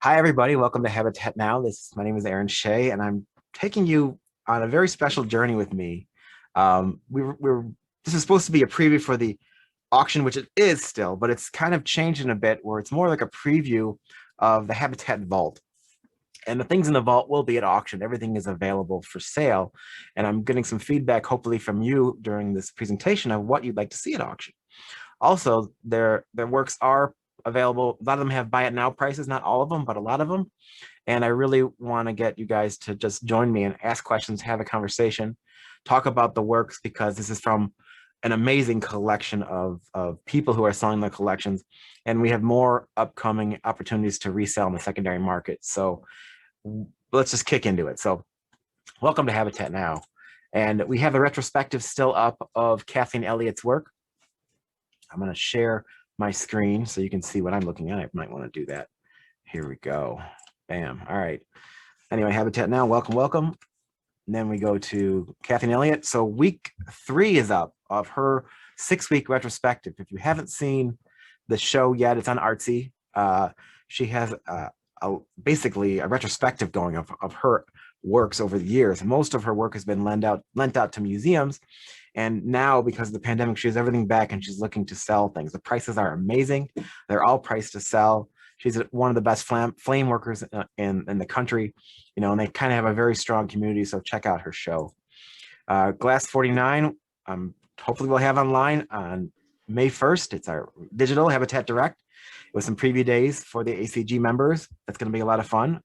Hi, everybody. Welcome to Habitat Now. My name is Aaron Shea, and I'm taking you on a very special journey with me. This is supposed to be a preview for the auction, which it is still, but it's kind of changing a bit where it's more like a preview of the Habitat Vault. And the things in the vault will be at auction. Everything is available for sale. And I'm getting some feedback, hopefully from you during this presentation of what you'd like to see at auction. Also, their works are available. A lot of them have buy it now prices, not all of them, but a lot of them. And I really want to get you guys to just join me and ask questions, have a conversation, talk about the works, because this is from an amazing collection of people who are selling the collections. And we have more upcoming opportunities to resell in the secondary market. So let's just kick into it. So welcome to Habitat Now. And we have a retrospective still up of Kathleen Elliott's work. I'm going to share my screen so you can see what I'm looking at. I might want to do that. Here we go. Bam. All right. Anyway, Habitat Now, welcome. And then we go to Kathleen Elliott. So week 3 is up of her 6-week retrospective. If you haven't seen the show yet, it's on Artsy. She has basically a retrospective going of her works over the years. Most of her work has been lent out to museums. And now, because of the pandemic, she has everything back and she's looking to sell things. The prices are amazing. They're all priced to sell. She's one of the best flame workers in the country, and they kind of have a very strong community. So check out her show. Glass 49, hopefully we'll have online on May 1st. It's our digital Habitat Direct with some preview days for the ACG members. That's going to be a lot of fun.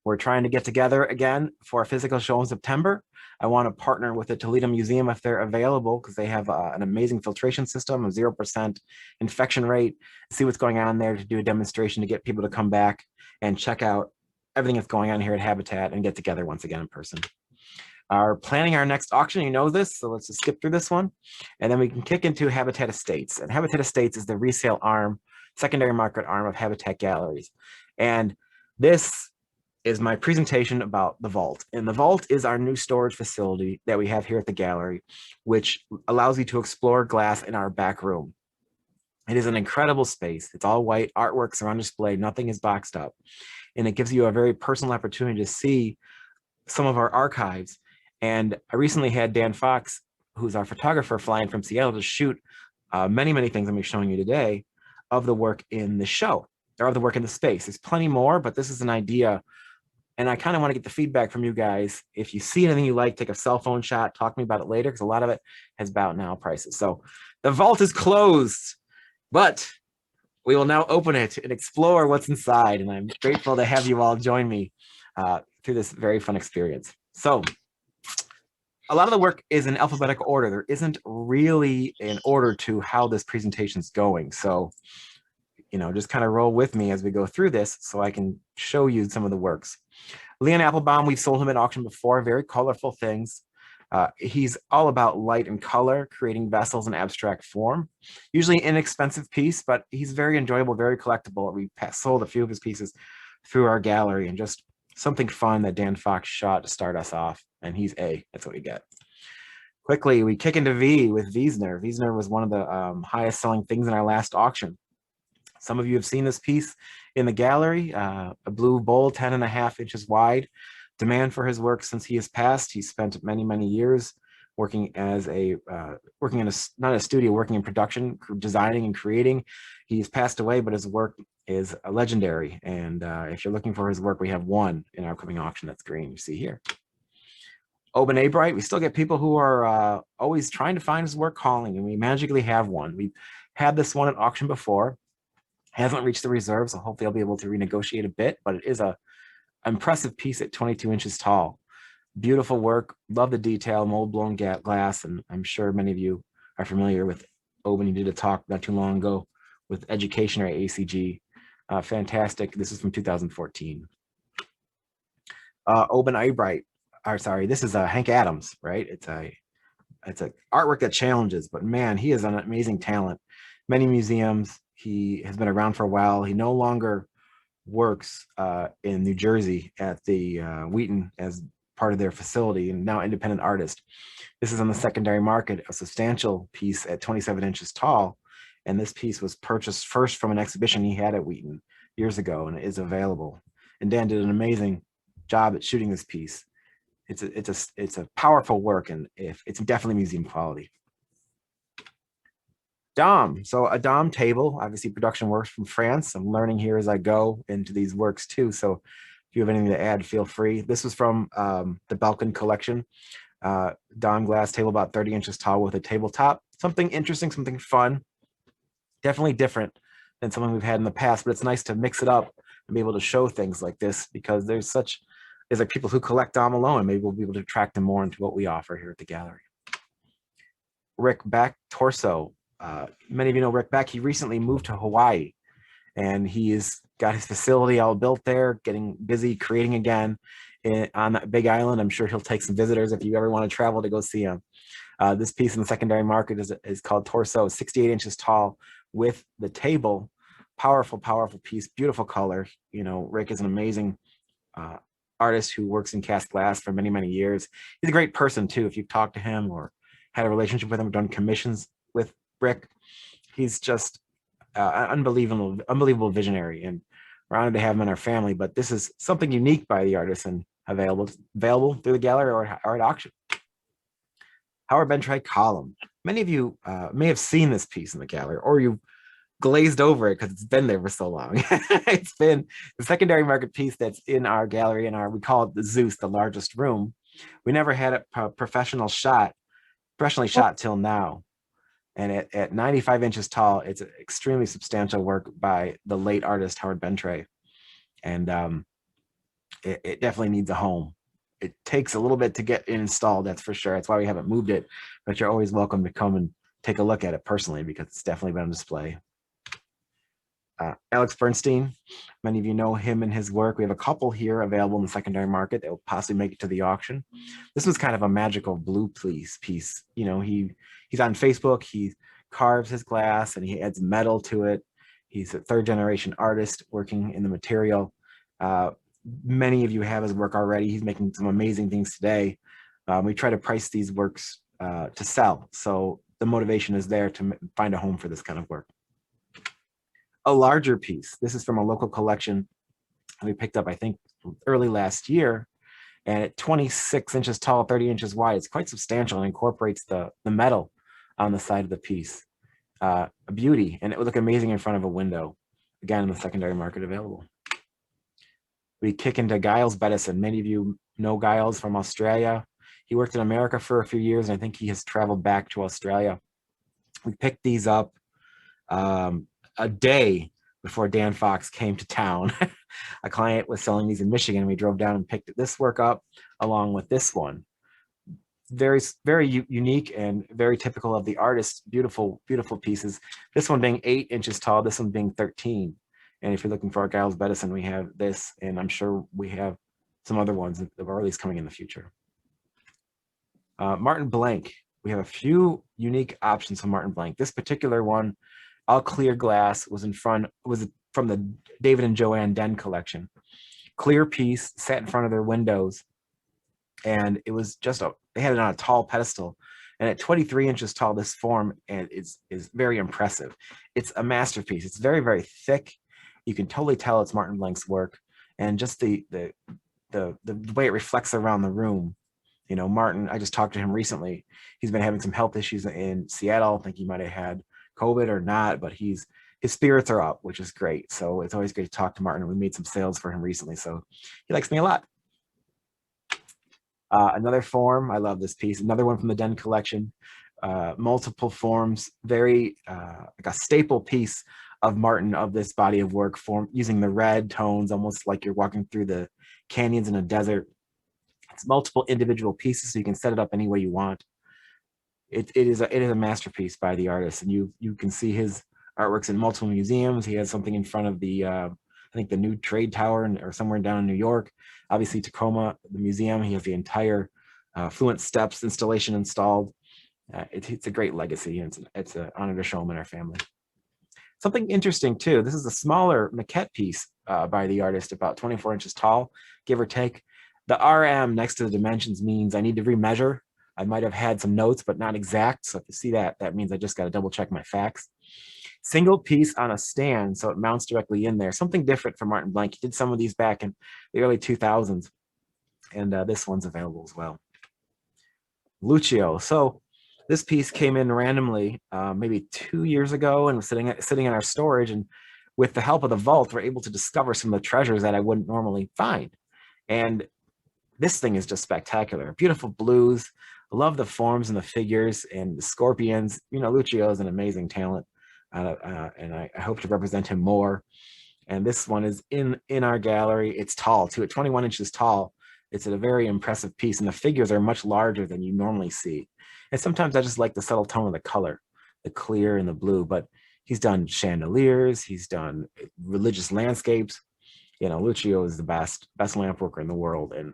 We're trying to get together again for a physical show in September. I want to partner with the Toledo Museum if they're available, because they have an amazing filtration system, a 0% infection rate. See what's going on there to do a demonstration to get people to come back and check out everything that's going on here at Habitat and get together once again in person. Planning our next auction, you know this, so let's just skip through this one. And then we can kick into Habitat Estates. And Habitat Estates is the resale arm, secondary market arm of Habitat Galleries. And this is my presentation about the vault. And the vault is our new storage facility that we have here at the gallery, which allows you to explore glass in our back room. It is an incredible space. It's all white, artworks are on display, nothing is boxed up. And it gives you a very personal opportunity to see some of our archives. And I recently had Dan Fox, who's our photographer, flying from Seattle to shoot many things I'm going to be showing you today of the work in the show, or of the work in the space. There's plenty more, but this is an idea. And I kind of want to get the feedback from you guys. If you see anything you like, take a cell phone shot, talk to me about it later, because a lot of it has about now prices. So the vault is closed, but we will now open it and explore what's inside. And I'm grateful to have you all join me through this very fun experience. So a lot of the work is in alphabetical order. There isn't really an order to how this presentation is going. So, just kind of roll with me as we go through this so I can show you some of the works. Leon Applebaum, we've sold him at auction before, very colorful things. He's all about light and color, creating vessels in abstract form. Usually an inexpensive piece, but he's very enjoyable, very collectible. We sold a few of his pieces through our gallery, and just something fun that Dan Fox shot to start us off. And he's A, that's what we get. Quickly, we kick into V with Wiesner. Wiesner was one of the highest selling things in our last auction. Some of you have seen this piece in the gallery, a blue bowl, 10.5 inches wide. Demand for his work since he has passed. He spent many years working as working in not a studio, working in production, designing and creating. He's passed away, but his work is legendary. And if you're looking for his work, we have one in our upcoming auction. That's green, you see here. Oban Abright, we still get people who are always trying to find his work calling, and we magically have one. We've had this one at auction before. Hasn't reached the reserve, so hopefully I'll be able to renegotiate a bit, but it is an impressive piece at 22 inches tall. Beautiful work, love the detail, mold blown glass, and I'm sure many of you are familiar with Oban. He did a talk not too long ago with Education or ACG. Fantastic, this is from 2014. Oban Abright, this is Hank Adams, right? It's a artwork that challenges, but man, he is an amazing talent. Many museums. He has been around for a while. He no longer works in New Jersey at the Wheaton as part of their facility, and now independent artist. This is on the secondary market, a substantial piece at 27 inches tall. And this piece was purchased first from an exhibition he had at Wheaton years ago, and it is available. And Dan did an amazing job at shooting this piece. It's a powerful work, and if it's definitely museum quality. Dom. So a Dom table, obviously production works from France. I'm learning here as I go into these works too. So if you have anything to add, feel free. This was from the Belkin collection. Dom glass table, about 30 inches tall with a tabletop. Something interesting, something fun. Definitely different than something we've had in the past, but it's nice to mix it up and be able to show things like this, because there's like people who collect Dom alone, and maybe we'll be able to attract them more into what we offer here at the gallery. Rick Beck torso. Many of you know Rick Beck. He recently moved to Hawaii, and he's got his facility all built there, getting busy creating again on that big island. I'm sure he'll take some visitors if you ever want to travel to go see him. This piece in the secondary market is called Torso, 68 inches tall with the table. Powerful, powerful piece, beautiful color. You know, Rick is an amazing artist who works in cast glass for many, many years. He's a great person too. If you've talked to him or had a relationship with him, or done commissions with Rick, he's just an unbelievable visionary, and we're honored to have him in our family. But this is something unique by the artist and available through the gallery or at auction. Howard Bentray column. Many of you may have seen this piece in the gallery, or you glazed over it because it's been there for so long. It's been the secondary market piece that's in our gallery, we call it the Zeus, the largest room. We never had it professionally shot till now. And at 95 inches tall, it's an extremely substantial work by the late artist Howard Bentray. And it definitely needs a home. It takes a little bit to get installed, that's for sure. That's why we haven't moved it, but you're always welcome to come and take a look at it personally, because it's definitely been on display. Alex Bernstein, many of you know him and his work. We have a couple here available in the secondary market that will possibly make it to the auction. This was kind of a magical blue piece. You know, he's on Facebook, he carves his glass and he adds metal to it. He's a third generation artist working in the material. Many of you have his work already. He's making some amazing things today. We try to price these works to sell. So the motivation is there to find a home for this kind of work. A larger piece. This is from a local collection we picked up, I think, early last year. And at 26 inches tall, 30 inches wide, it's quite substantial and incorporates the metal on the side of the piece. A beauty, and it would look amazing in front of a window. Again, in the secondary market available. We kick into Giles Bedison. Many of you know Giles from Australia. He worked in America for a few years, and I think he has traveled back to Australia. We picked these up a day before Dan Fox came to town. A client was selling these in Michigan, and we drove down and picked this work up along with this one. Very, very unique and very typical of the artist. Beautiful, beautiful pieces. This one being 8 inches tall, this one being 13. And if you're looking for a Giles Bedison, we have this, and I'm sure we have some other ones that are at least coming in the future. Martin Blank. We have a few unique options from Martin Blank. This particular one, all clear glass, was from the David and Joanne Den collection. Clear piece, sat in front of their windows, and it was just they had it on a tall pedestal. And at 23 inches tall, this form is very impressive. It's a masterpiece. It's very, very thick. You can totally tell it's Martin Blank's work, and just the way it reflects around the room. You know, Martin, I just talked to him recently. He's been having some health issues in Seattle. I think he might have had COVID or not, but his spirits are up, which is great. So it's always great to talk to Martin. We made some sales for him recently, so he likes me a lot. Another form, I love this piece. Another one from the Den collection. Multiple forms, very like a staple piece of Martin, of this body of work, form using the red tones, almost like you're walking through the canyons in a desert. It's multiple individual pieces, so you can set it up any way you want. It is a masterpiece by the artist, and you can see his artworks in multiple museums. He has something in front of the I think the new trade tower or somewhere down in New York. Obviously Tacoma, the museum, he has the entire Fluent Steps installation installed. It's a great legacy, and it's an honor to show him in our family. Something interesting too, this is a smaller maquette piece by the artist, about 24 inches tall, give or take. The RM next to the dimensions means I need to remeasure. I might have had some notes, but not exact. So if you see that, that means I just got to double check my facts. Single piece on a stand, so it mounts directly in there. Something different from Martin Blank. He did some of these back in the early 2000s, and this one's available as well. Lucio. So this piece came in randomly maybe 2 years ago and was sitting in our storage, and with the help of the vault, we're able to discover some of the treasures that I wouldn't normally find. And this thing is just spectacular. Beautiful blues. I love the forms and the figures and the scorpions. You know, Lucio is an amazing talent, and I hope to represent him more. And this one is in our gallery. It's tall too, at 21 inches tall. It's a very impressive piece, and the figures are much larger than you normally see. And sometimes I just like the subtle tone of the color, the clear and the blue, but he's done chandeliers, he's done religious landscapes. You know, Lucio is the best lamp worker in the world. And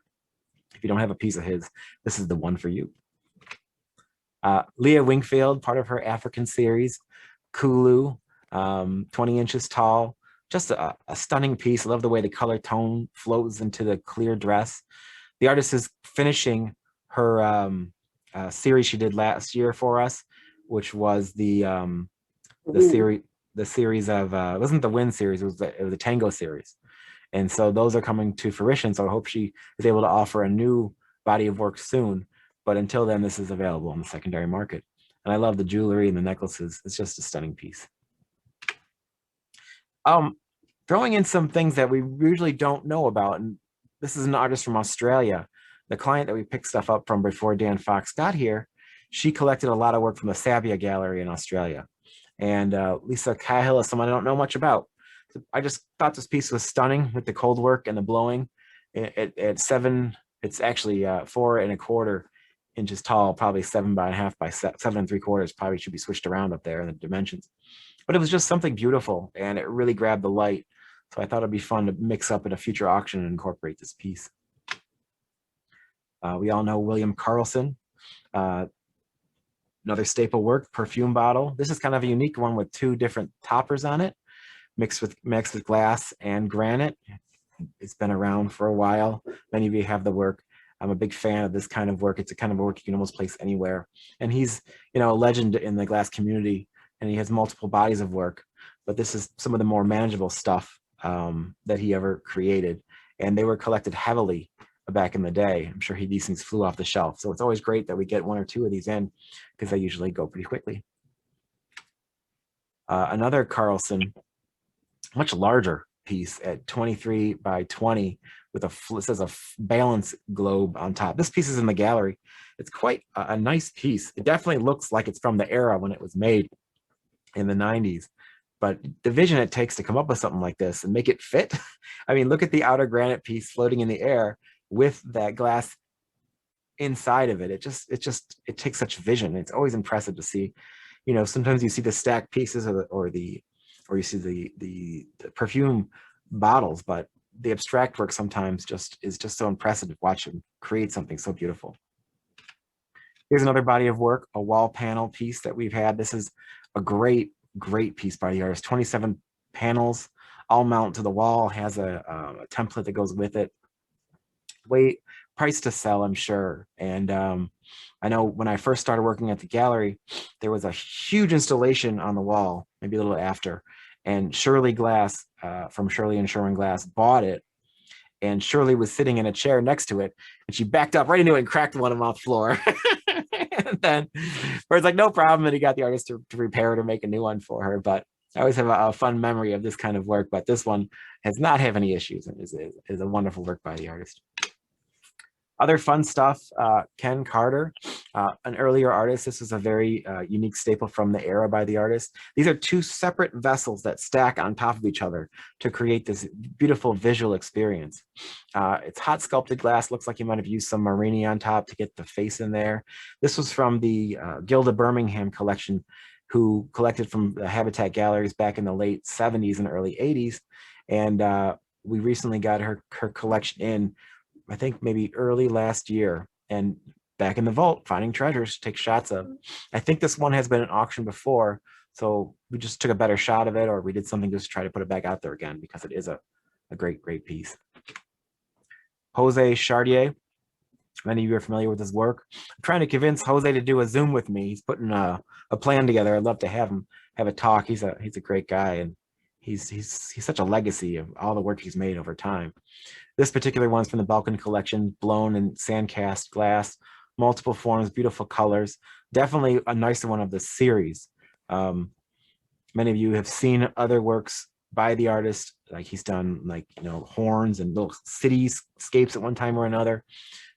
if you don't have a piece of his, this is the one for you. Leah Wingfield, part of her African series, Kulu, 20 inches tall. Just a stunning piece. I love the way the color tone flows into the clear dress. The artist is finishing her series she did last year for us, which was the series of it wasn't the Win series, it was the Tango series. And so those are coming to fruition. So I hope she is able to offer a new body of work soon. But until then, this is available on the secondary market. And I love the jewelry and the necklaces. It's just a stunning piece. Throwing in some things that we usually don't know about. And this is an artist from Australia. The client that we picked stuff up from before Dan Fox got here, she collected a lot of work from the Sabia Gallery in Australia. And Lisa Cahill is someone I don't know much about. I just thought this piece was stunning with the cold work and the blowing. At 7, it's actually 4¼ inches tall, probably 7.5 by 7¾ probably should be switched around up there in the dimensions. But it was just something beautiful, and it really grabbed the light. So I thought it'd be fun to mix up at a future auction and incorporate this piece. We all know William Carlson, another staple work, perfume bottle. This is kind of a unique one with 2 different toppers on it, mixed with glass and granite. It's been around for a while. Many of you have the work. I'm a big fan of this kind of work. It's a kind of work you can almost place anywhere. And he's, you know, a legend in the glass community, and he has multiple bodies of work. But this is some of the more manageable stuff that he ever created. And they were collected heavily back in the day. I'm sure these things flew off the shelf. So it's always great that we get 1 or 2 of these in, because they usually go pretty quickly. Another Carlson, much larger piece at 23 by 20 with it says a balance globe on top. This piece is in the gallery. It's quite a nice piece. It definitely looks like it's from the era when it was made in the 90s. But the vision it takes to come up with something like this and make it fit. I mean, look at the outer granite piece floating in the air with that glass inside of it. It takes such vision. It's always impressive to see. You know, sometimes you see the stacked pieces or you see the perfume bottles, but the abstract work sometimes is just so impressive to watch him create something so beautiful. Here's another body of work, a wall panel piece that we've had. This is a great piece by the artist. 27 panels, all mount to the wall, has a template that goes with it. Price to sell, I'm sure. And I know when I first started working at the gallery, there was a huge installation on the wall, maybe a little after. And Shirley Glass from Shirley and Sherwin Glass bought it. And Shirley was sitting in a chair next to it, and she backed up right into it and cracked one of them off the floor. And then Bird's like, no problem. And he got the artist to repair it or make a new one for her. But I always have a fun memory of this kind of work. But this one has not had any issues and is a wonderful work by the artist. Other fun stuff, Ken Carter, an earlier artist. This is a very unique staple from the era by the artist. These are 2 separate vessels that stack on top of each other to create this beautiful visual experience. It's hot sculpted glass. Looks like you might have used some Marini on top to get the face in there. This was from the Gilda Birmingham collection, who collected from the Habatat galleries back in the late 70s and early 80s. And we recently got her collection in, I think maybe early last year, and back in the vault, finding treasures to take shots of. I think this one has been an auction before, so we just took a better shot of it, or we did something just to try to put it back out there again, because it is a great piece. Jose Chartier, Many of you are familiar with his work. I'm trying to convince Jose to do a Zoom with me. He's putting a plan together. I'd love to have him have a talk. He's a great guy, and he's such a legacy of all the work he's made over time. This particular one's from the Balkan collection, blown in sandcast glass, multiple forms, beautiful colors. Definitely a nicer one of the series. Many of you have seen other works by the artist, like he's done like, you know, horns and little cityscapes at one time or another,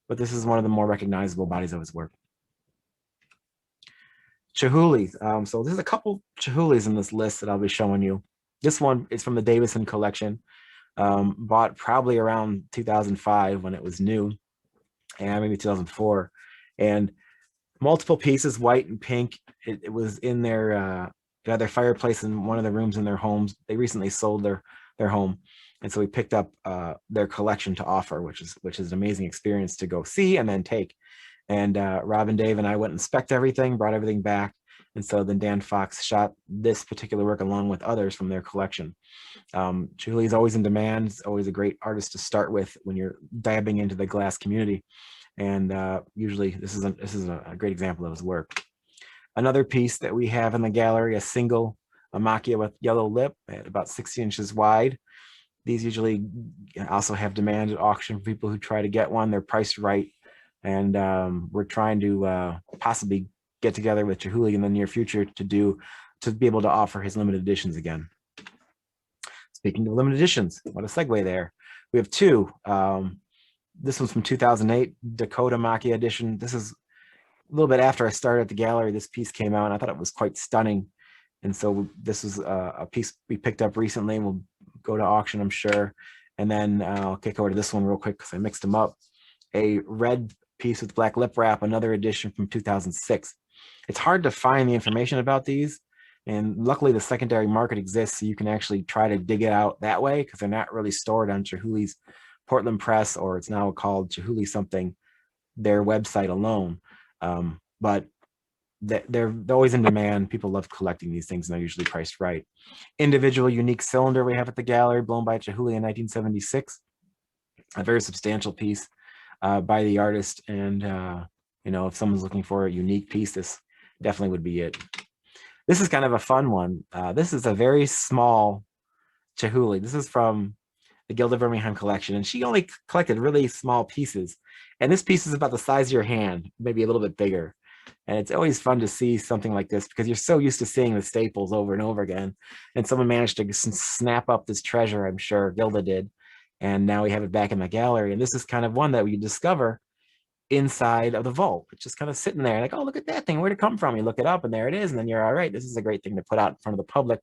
but this is one of the more recognizable bodies of his work. Chihuly. So there's a couple Chihulis in this list that I'll be showing you. This one is from the Davison collection, bought probably around 2005 when it was new, and maybe 2004, and multiple pieces, white and pink. It was in their their fireplace in one of the rooms in their homes. They recently sold their home, and so we picked up their collection to offer, which is an amazing experience to go see and then take. And Rob and Dave and I went and inspect everything, brought everything back, and so then Dan Fox shot this particular work along with others from their collection. Chihuly is always in demand. It's always a great artist to start with when you're dabbing into the glass community, and usually this is a great example of his work. Another piece that we have in the gallery, a single Amachia with yellow lip at about 60 inches wide. These usually also have demand at auction for people who try to get one. They're priced right, and we're trying to possibly get together with Chihuly in the near future to be able to offer his limited editions again. Speaking of limited editions, what a segue there. We have two. This one's from 2008, Dakota Machia edition. This is a little bit after I started at the gallery. This piece came out, and I thought it was quite stunning. And so this is a piece we picked up recently, and we'll go to auction, I'm sure. And then I'll kick over to this one real quick because I mixed them up. A red piece with black lip wrap, another edition from 2006. It's hard to find the information about these, and luckily the secondary market exists, so you can actually try to dig it out that way, because they're not really stored on Chihuly's Portland Press, or it's now called Chihuly something, their website alone. But they're always in demand. People love collecting these things, and they're usually priced right. Individual unique cylinder we have at the gallery, blown by Chihuly in 1976. A very substantial piece by the artist, and you know, if someone's looking for a unique piece, this definitely would be it. This is kind of a fun one. This is a very small Chihuly. This is from the Gilda Birmingham collection, and she only collected really small pieces. And this piece is about the size of your hand, maybe a little bit bigger. And it's always fun to see something like this, because you're so used to seeing the staples over and over again. And someone managed to snap up this treasure, I'm sure Gilda did. And now we have it back in the gallery. And this is kind of one that we discover inside of the vault. It's just kind of sitting there like, oh, look at that thing. Where'd it come from? You look it up and there it is. And then you're all right. This is a great thing to put out in front of the public,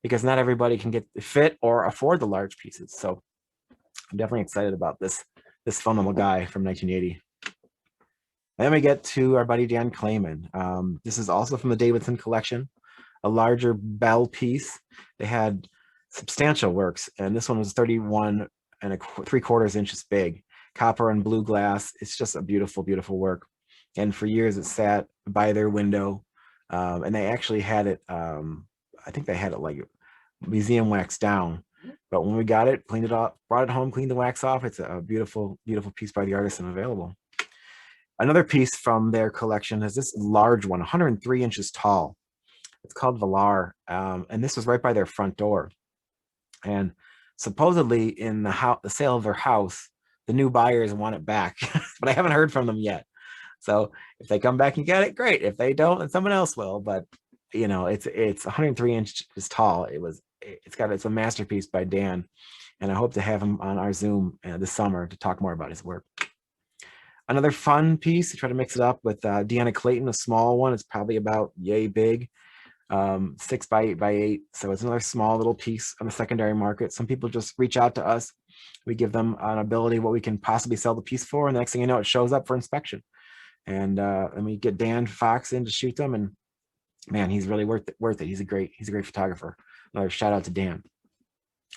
because not everybody can get fit or afford the large pieces. So I'm definitely excited about this fun little guy from 1980. And then we get to our buddy Dan Clayman. This is also from the Davidson collection, a larger bell piece. They had substantial works, and this one was 31 and 3/4 inches big, copper and blue glass. It's just a beautiful, beautiful work. And for years it sat by their window, and they actually had it, I think they had it like museum wax down. But when we got it, cleaned it up, brought it home, cleaned the wax off, it's a beautiful, beautiful piece by the artist and available. Another piece from their collection is this large one, 103 inches tall. It's called Valar, and this was right by their front door. And supposedly in the sale of their house, the new buyers want it back, but I haven't heard from them yet. So if they come back and get it, great. If they don't, then someone else will. But you know, it's 103 inches tall. It's a masterpiece by Dan, and I hope to have him on our Zoom this summer to talk more about his work. Another fun piece to try to mix it up with Deanna Clayton, a small one. It's probably about yay big, 6 by 8 by 8. So it's another small little piece on the secondary market. Some people just reach out to us. We give them an ability what we can possibly sell the piece for, and the next thing you know, it shows up for inspection. And we get Dan Fox in to shoot them, and man, he's really worth it. He's a great photographer. Another shout out to Dan.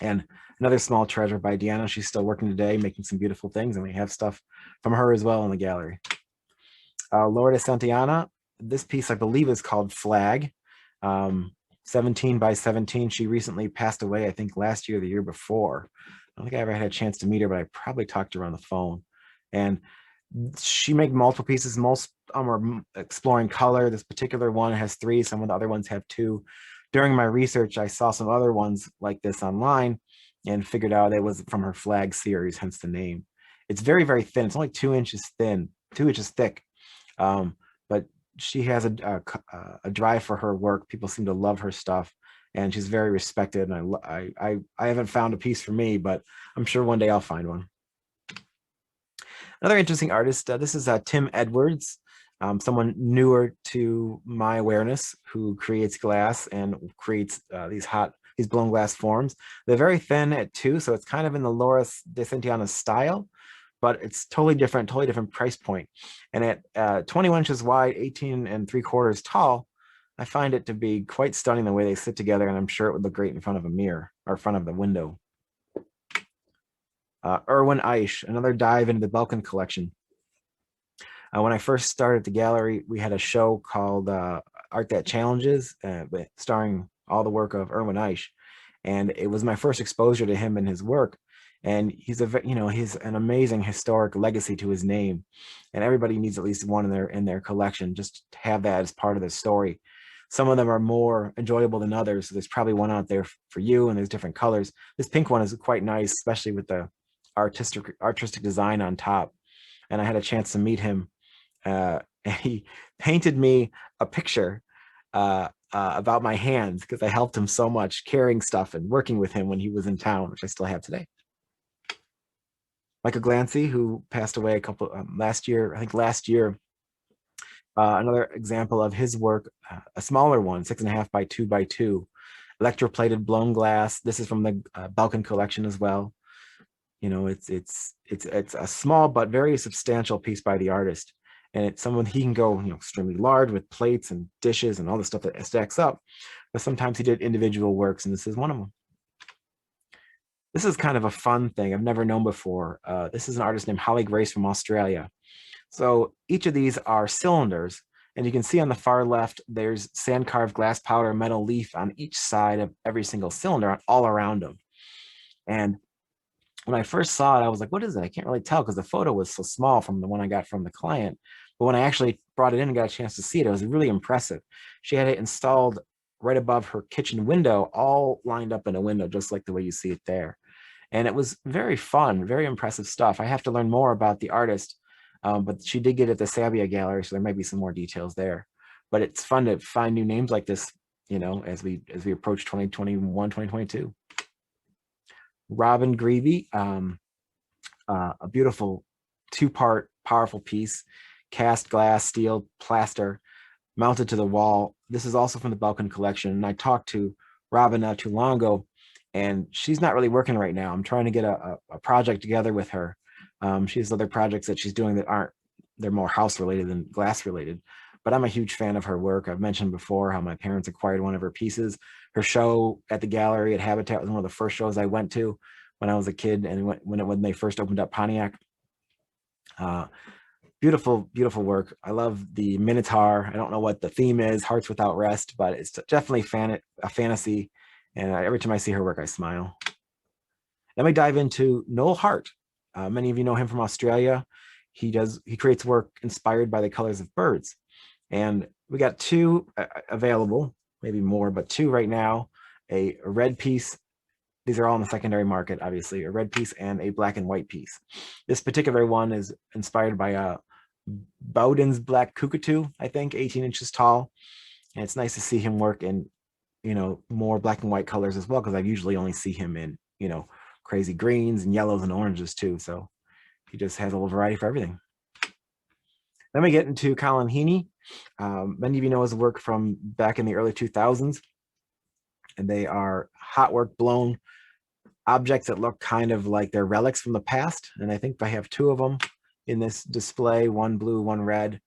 And another small treasure by Deanna. She's still working today, making some beautiful things, and we have stuff from her as well in the gallery. Laura de Santiana, this piece I believe is called Flag, 17 by 17. She recently passed away, I think last year or the year before. I don't think I ever had a chance to meet her, but I probably talked to her on the phone. And She made multiple pieces. Most are exploring color. This particular one has 3. Some of the other ones have 2. During my research, I saw some other ones like this online and figured out it was from her flag series, hence the name. It's very, very thin. It's only 2 inches thin, 2 inches thick. But she has a drive for her work. People seem to love her stuff, and she's very respected. And I haven't found a piece for me, but I'm sure one day I'll find one. Another interesting artist, this is Tim Edwards, someone newer to my awareness, who creates glass and creates these blown glass forms. They're very thin at 2, so it's kind of in the Laura de Santiana style, but it's totally different price point. And at 21 inches wide, 18 3/4 tall, I find it to be quite stunning the way they sit together, and I'm sure it would look great in front of a mirror or front of the window. Erwin Eisch, another dive into the Belkin collection. When I first started the gallery, we had a show called Art That Challenges, starring all the work of Erwin Eisch. And it was my first exposure to him and his work. And he's an amazing historic legacy to his name. And everybody needs at least one in their collection, just to have that as part of their story. Some of them are more enjoyable than others. So there's probably one out there for you, and there's different colors. This pink one is quite nice, especially with the artistic design on top. And I had a chance to meet him, and he painted me a picture about my hands, because I helped him so much carrying stuff and working with him when he was in town, which I still have today. Michael Glancy, who passed away last year. Another example of his work, a smaller one, 6.5 by 2 by 2, electroplated blown glass. This is from the Belkin collection as well. It's a small but very substantial piece by the artist, and it's someone he can go extremely large with plates and dishes and all the stuff that stacks up. But sometimes he did individual works, and this is one of them. This is kind of a fun thing I've never known before. This is an artist named Holly Grace from Australia. So each of these are cylinders, and you can see on the far left there's sand carved glass powder metal leaf on each side of every single cylinder, all around them. And when I first saw it, I was like, what is it? I can't really tell, because the photo was so small from the one I got from the client. But when I actually brought it in and got a chance to see it, it was really impressive. She had it installed right above her kitchen window, all lined up in a window, just like the way you see it there. And it was very fun, very impressive stuff. I have to learn more about the artist, but she did get it at the Sabia Gallery, so there might be some more details there. But it's fun to find new names like this, as we approach 2021, 2022. Robin Greevy, a beautiful 2-part powerful piece, cast glass, steel, plaster, mounted to the wall. This is also from the Belkin collection. And I talked to Robin not too long ago, and she's not really working right now. I'm trying to get a project together with her. She has other projects that she's doing that they're more house related than glass related. But I'm a huge fan of her work. I've mentioned before how my parents acquired one of her pieces. Her show at the gallery at Habatat was one of the first shows I went to when I was a kid, and when they first opened up Pontiac. Beautiful, beautiful work. I love the Minotaur. I don't know what the theme is, Hearts Without Rest, but it's definitely a fantasy. And every time I see her work, I smile. Then we dive into Noel Hart. Many of you know him from Australia. He creates work inspired by the colors of birds. And we got 2 available, maybe more, but 2 right now. A red piece. These are all in the secondary market, obviously. A red piece and a black and white piece. This particular one is inspired by Bowden's Black Cockatoo, I think, 18 inches tall. And it's nice to see him work in, more black and white colors as well, because I usually only see him in, crazy greens and yellows and oranges too. So he just has a little variety for everything. Then we get into Colin Heaney. Many of you know his work from back in the early 2000s. And they are hot work blown objects that look kind of like they're relics from the past. And I think I have 2 of them in this display, one blue, one red.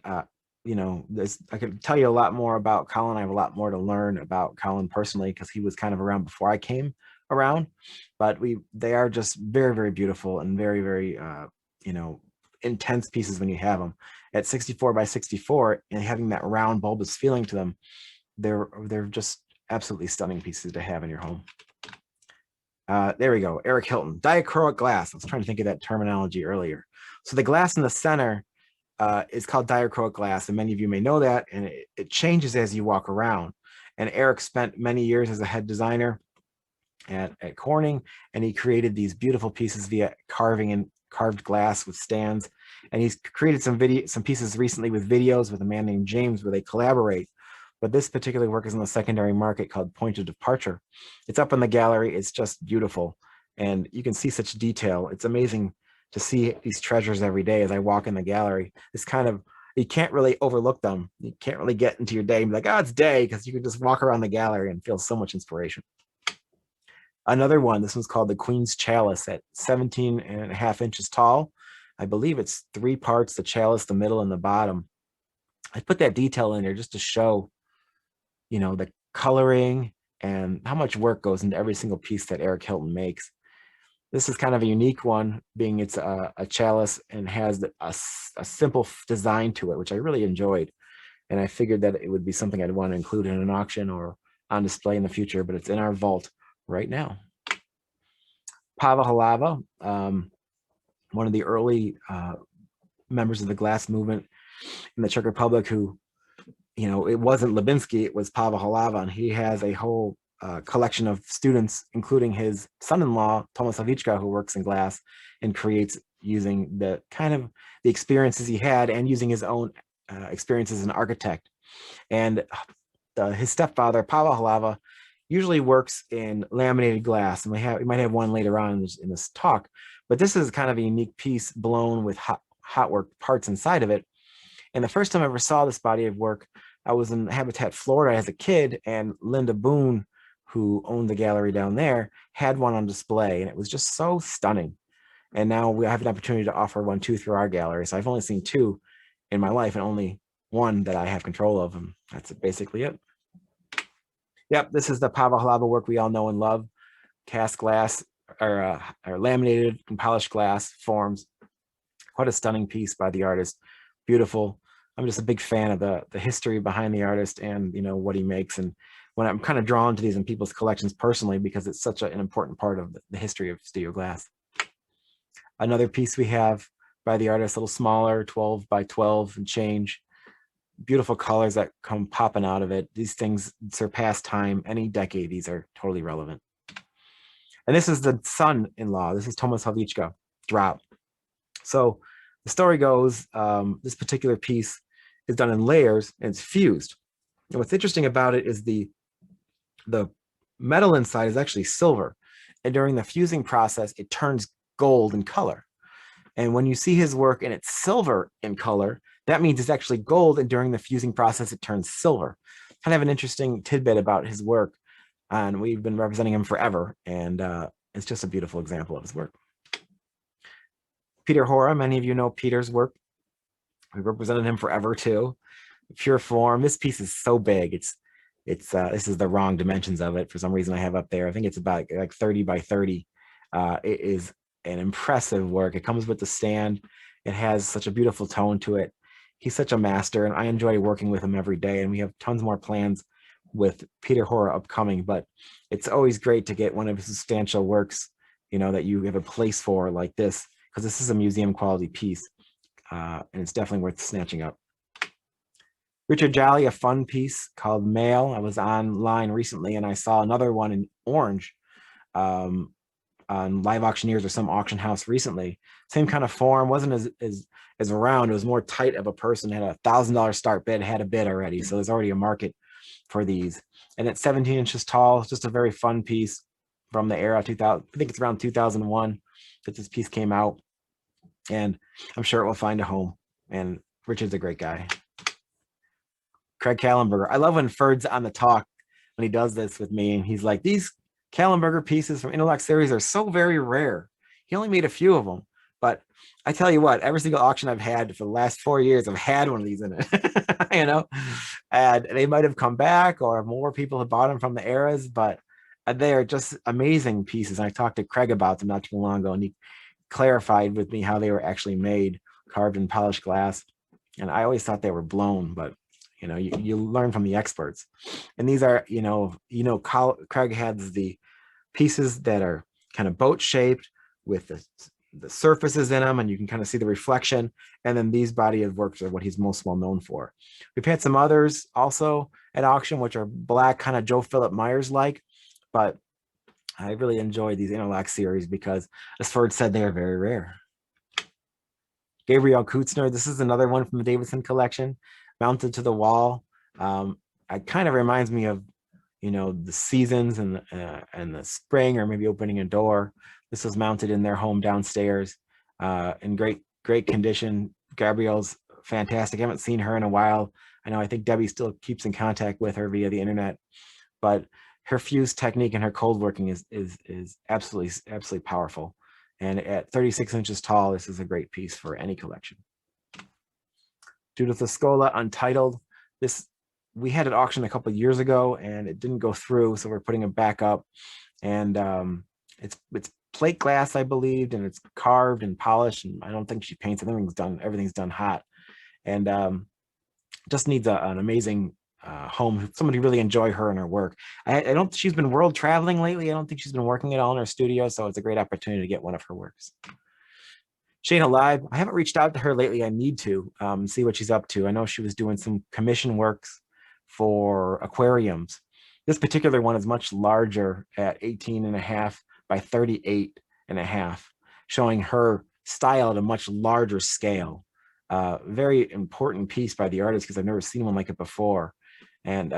I could tell you a lot more about Colin. I have a lot more to learn about Colin personally, because he was kind of around before I came around. But they are just very, very beautiful and very, very, intense pieces when you have them. At 64 by 64 and having that round bulbous feeling to them, they're just absolutely stunning pieces to have in your home. There we go. Eric Hilton, Diacritic Glass. I was trying to think of that terminology earlier. So the glass in the center is called diachronic glass, and many of you may know that, and it changes as you walk around. And Eric spent many years as a head designer at Corning, and he created these beautiful pieces via carving and carved glass with stands. And he's created some pieces recently with videos with a man named James where they collaborate. But this particular work is in the secondary market called Point of Departure. It's up in the gallery. It's just beautiful. And you can see such detail. It's amazing to see these treasures every day as I walk in the gallery. It's kind of, you can't really overlook them. You can't really get into your day and be like, oh, it's day, because you can just walk around the gallery and feel so much inspiration. Another one, this one's called the Queen's Chalice at 17.5 inches tall. I believe it's 3 parts, the chalice, the middle, and the bottom. I put that detail in there just to show, you know, the coloring and how much work goes into every single piece that Eric Hilton makes. This is kind of a unique one, being it's a chalice and has a simple design to it, which I really enjoyed. And I figured that it would be something I'd want to include in an auction or on display in the future, but it's in our vault right now. Paavo Halava, one of the early members of the glass movement in the Czech Republic, who, you know, it wasn't Lubinsky, it was Paavo Halava, and he has a whole collection of students, including his son-in-law, Tomas Havichka, who works in glass and creates using the kind of the experiences he had and using his own experiences as an architect. And his stepfather, Paavo Halava, usually works in laminated glass, and we might have one later on in this talk, but this is kind of a unique piece blown with hot work parts inside of it. And the first time I ever saw this body of work, I was in Habitat, Florida as a kid, and Linda Boone, who owned the gallery down there, had one on display, and it was just so stunning. And now we have an opportunity to offer 1, 2 through our gallery. So I've only seen 2 in my life and only one that I have control of, and that's basically it. Yep, this is the Paavo Halava work we all know and love. Cast glass or laminated and polished glass forms. What a stunning piece by the artist. Beautiful. I'm just a big fan of the history behind the artist and, you know, what he makes. And when I'm kind of drawn to these in people's collections personally, because it's such an important part of the history of studio glass. Another piece we have by the artist, a little smaller, 12 by 12 and change. Beautiful colors that come popping out of it. These things surpass time. Any decade, these are totally relevant. And this is the son-in-law. This is Tomas Havichka, drop. So the story goes, this particular piece is done in layers and it's fused. And what's interesting about it is the metal inside is actually silver. And during the fusing process, it turns gold in color. And when you see his work and it's silver in color, that means it's actually gold, and during the fusing process, it turns silver. Kind of an interesting tidbit about his work, and we've been representing him forever, and it's just a beautiful example of his work. Peter Hora, many of you know Peter's work. We represented him forever too. Pure form. This piece is so big. This is the wrong dimensions of it for some reason I have up there. I think it's about like 30 by 30. It is an impressive work. It comes with the stand. It has such a beautiful tone to it. He's such a master, and I enjoy working with him every day. And we have tons more plans with Peter Hora upcoming, but it's always great to get one of his substantial works, you know, that you have a place for like this, because this is a museum quality piece, and it's definitely worth snatching up. Richard Jolly, a fun piece called Mail. I was online recently and I saw another one in orange on Live Auctioneers or some auction house recently. Same kind of form, wasn't as round. It was more tight of a person, had a $1,000 start bid, had a bid already. So there's already a market for these. And at 17 inches tall, it's just a very fun piece from the era 2000. I think it's around 2001 that this piece came out. And I'm sure it will find a home. And Richard's a great guy. Craig Kallenberger. I love when Ferd's on the talk when he does this with me. And he's like, these Kallenberger pieces from Interlock series are so very rare. He only made a few of them. But I tell you what, every single auction I've had for the last 4 years, I've had one of these in it, you know, and they might have come back or more people have bought them from the eras, but they are just amazing pieces. And I talked to Craig about them not too long ago, and he clarified with me how they were actually made, carved in polished glass. And I always thought they were blown, but you know, you learn from the experts. And these are, Craig has the pieces that are kind of boat shaped with the the surfaces in them, and you can kind of see the reflection. And then these body of works are what he's most well known for. We've had some others also at auction, which are black, kind of Joe Philip Myers like, but I really enjoy these interlock series because, as Ferd said, they are very rare. Gabrielle Kutzner, this is another one from the Davidson collection, mounted to the wall. It kind of reminds me of, the seasons and the spring, or maybe opening a door. This was mounted in their home downstairs, in great condition. Gabrielle's fantastic. I haven't seen her in a while. I think Debbie still keeps in contact with her via the internet, but her fuse technique and her cold working is absolutely powerful. And at 36 inches tall, this is a great piece for any collection. Judith Escola, Untitled. This, we had it auctioned a couple of years ago and it didn't go through, so we're putting it back up. And it's plate glass, I believe, and it's carved and polished, and I don't think she paints. Everything's done hot, and just needs an amazing home. Somebody really enjoy her and her work. I don't. She's been world traveling lately. I don't think she's been working at all in her studio, so it's a great opportunity to get one of her works. Shayna Live. I haven't reached out to her lately. I need to see what she's up to. I know she was doing some commission works for aquariums. This particular one is much larger at 18.5 by 38.5, showing her style at a much larger scale. Very important piece by the artist because I've never seen one like it before. And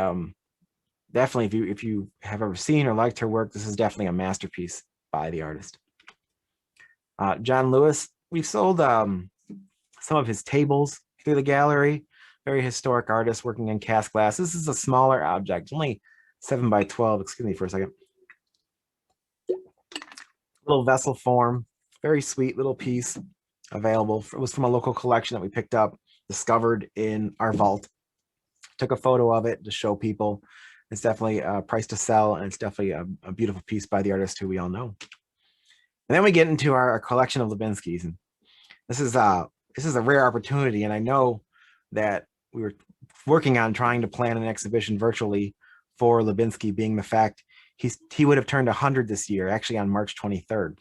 definitely, if you have ever seen or liked her work, this is definitely a masterpiece by the artist. John Lewis, we've sold some of his tables through the gallery. Very historic artist working in cast glass. This is a smaller object, only 7 by 12. Excuse me for a second. Little vessel form, very sweet little piece available. It was from a local collection that we picked up, discovered in our vault. Took a photo of it to show people. It's definitely a price to sell, and it's definitely a beautiful piece by the artist who we all know. And then we get into our collection of Lubinskis, and this is a rare opportunity. And I know that we were working on trying to plan an exhibition virtually for Lubinsky, being the fact he would have turned 100 this year, actually on March 23rd.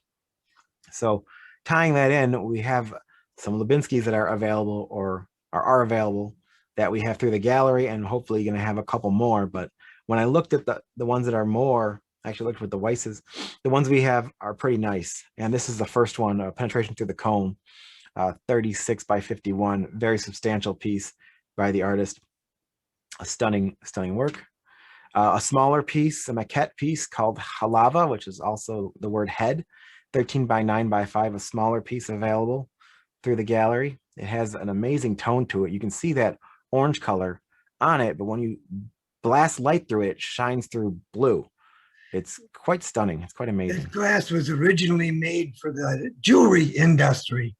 So tying that in, we have some Lubinskis that are available or are available that we have through the gallery, and hopefully going to have a couple more. But when I looked at the ones that are more, I actually looked with the Weisses, the ones we have are pretty nice. And this is the first one, penetration through the cone, 36 by 51, very substantial piece by the artist. A stunning work. A smaller piece, a maquette piece called Halava, which is also the word head, 13 by 9 by 5, a smaller piece available through the gallery. It has an amazing tone to it. You can see that orange color on it, but when you blast light through it, it shines through blue. It's quite stunning. It's quite amazing. This glass was originally made for the jewelry industry.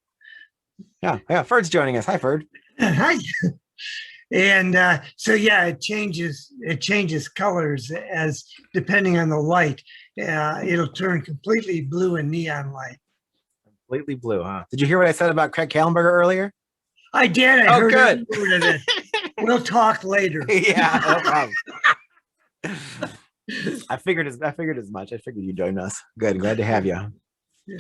Yeah, Ferd's joining us. Hi, Ferd. Hi. And so yeah, it changes colors as depending on the light. It'll turn completely blue in neon light. Completely blue, huh? Did you hear what I said about Craig Kallenberger earlier? I did. I heard good. It. We'll talk later. Yeah, no problem. I figured as much. I figured you'd join us. Good. Glad to have you. Yeah.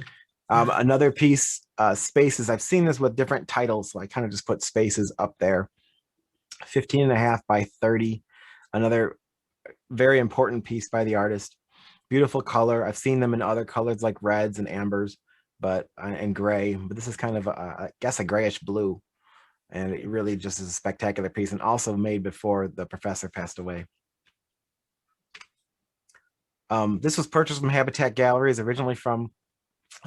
Another piece, spaces. I've seen this with different titles, so I kind of just put spaces up there. 15.5 by 30. Another very important piece by the artist. Beautiful color. I've seen them in other colors like reds and ambers, and gray. But this is kind of I guess a grayish blue, and it really just is a spectacular piece, and also made before the professor passed away. This was purchased from Habitat Galleries, originally from,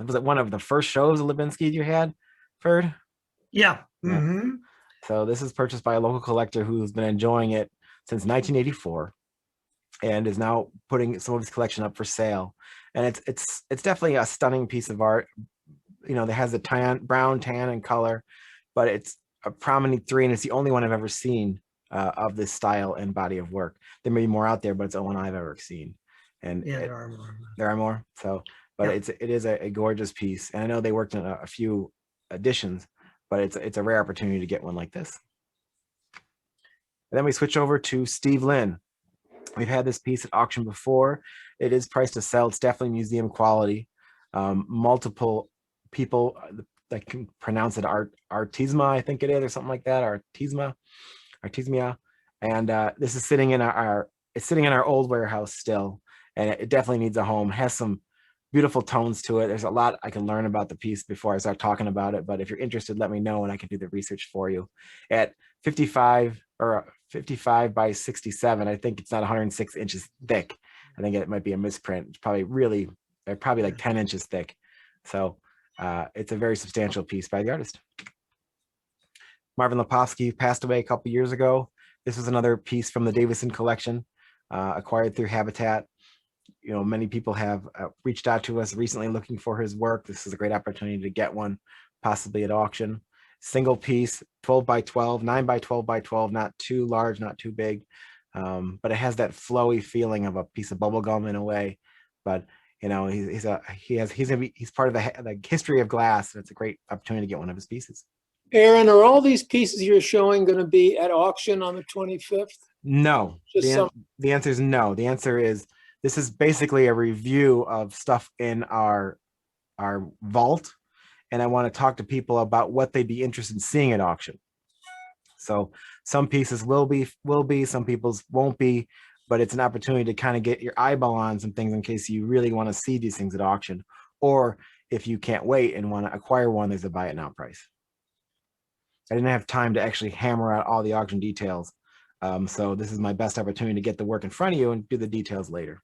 was it one of the first shows of Lubinsky you had, Ferd? Yeah. Mm-hmm. So this is purchased by a local collector who's been enjoying it since 1984 and is now putting some of his collection up for sale. And it's definitely a stunning piece of art. That has a brown, tan, and color, but it's a prominent 3, and it's the only one I've ever seen of this style and body of work. There may be more out there, but it's the one I've ever seen. And yeah, there are more. There are more. So, but yeah. It is a gorgeous piece, and I know they worked on a few editions, but it's a rare opportunity to get one like this. And then we switch over to Steve Lynn. We've had this piece at auction before. It is priced to sell. It's definitely museum quality. Multiple people that can pronounce it, Artisma, I think it is, or something like that, Artismia. And this is sitting in it's sitting in our old warehouse still, and it definitely needs a home. It has some beautiful tones to it. There's a lot I can learn about the piece before I start talking about it, but if you're interested, let me know and I can do the research for you. At 55 by 67, I think it's not 106 inches thick. I think it might be a misprint. It's probably like 10 inches thick. So it's a very substantial piece by the artist. Marvin Lepofsky passed away a couple years ago. This was another piece from the Davison collection, acquired through Habatat. You know, many people have reached out to us recently looking for his work. This is a great opportunity to get one, possibly at auction. Single piece, 12 by 12, 9 by 12 by 12, not too large, not too big, but it has that flowy feeling of a piece of bubble gum in a way. But you know, he's part of the history of glass, and it's a great opportunity to get one of his pieces. Aaron, are all these pieces you're showing going to be at auction on the 25th? No. The answer is no. The answer is this is basically a review of stuff in our vault, and I want to talk to people about what they'd be interested in seeing at auction. So some pieces will be, some people's won't be, but it's an opportunity to kind of get your eyeball on some things in case you really want to see these things at auction, or if you can't wait and want to acquire one, there's a buy it now price. I didn't have time to actually hammer out all the auction details. So this is my best opportunity to get the work in front of you and do the details later.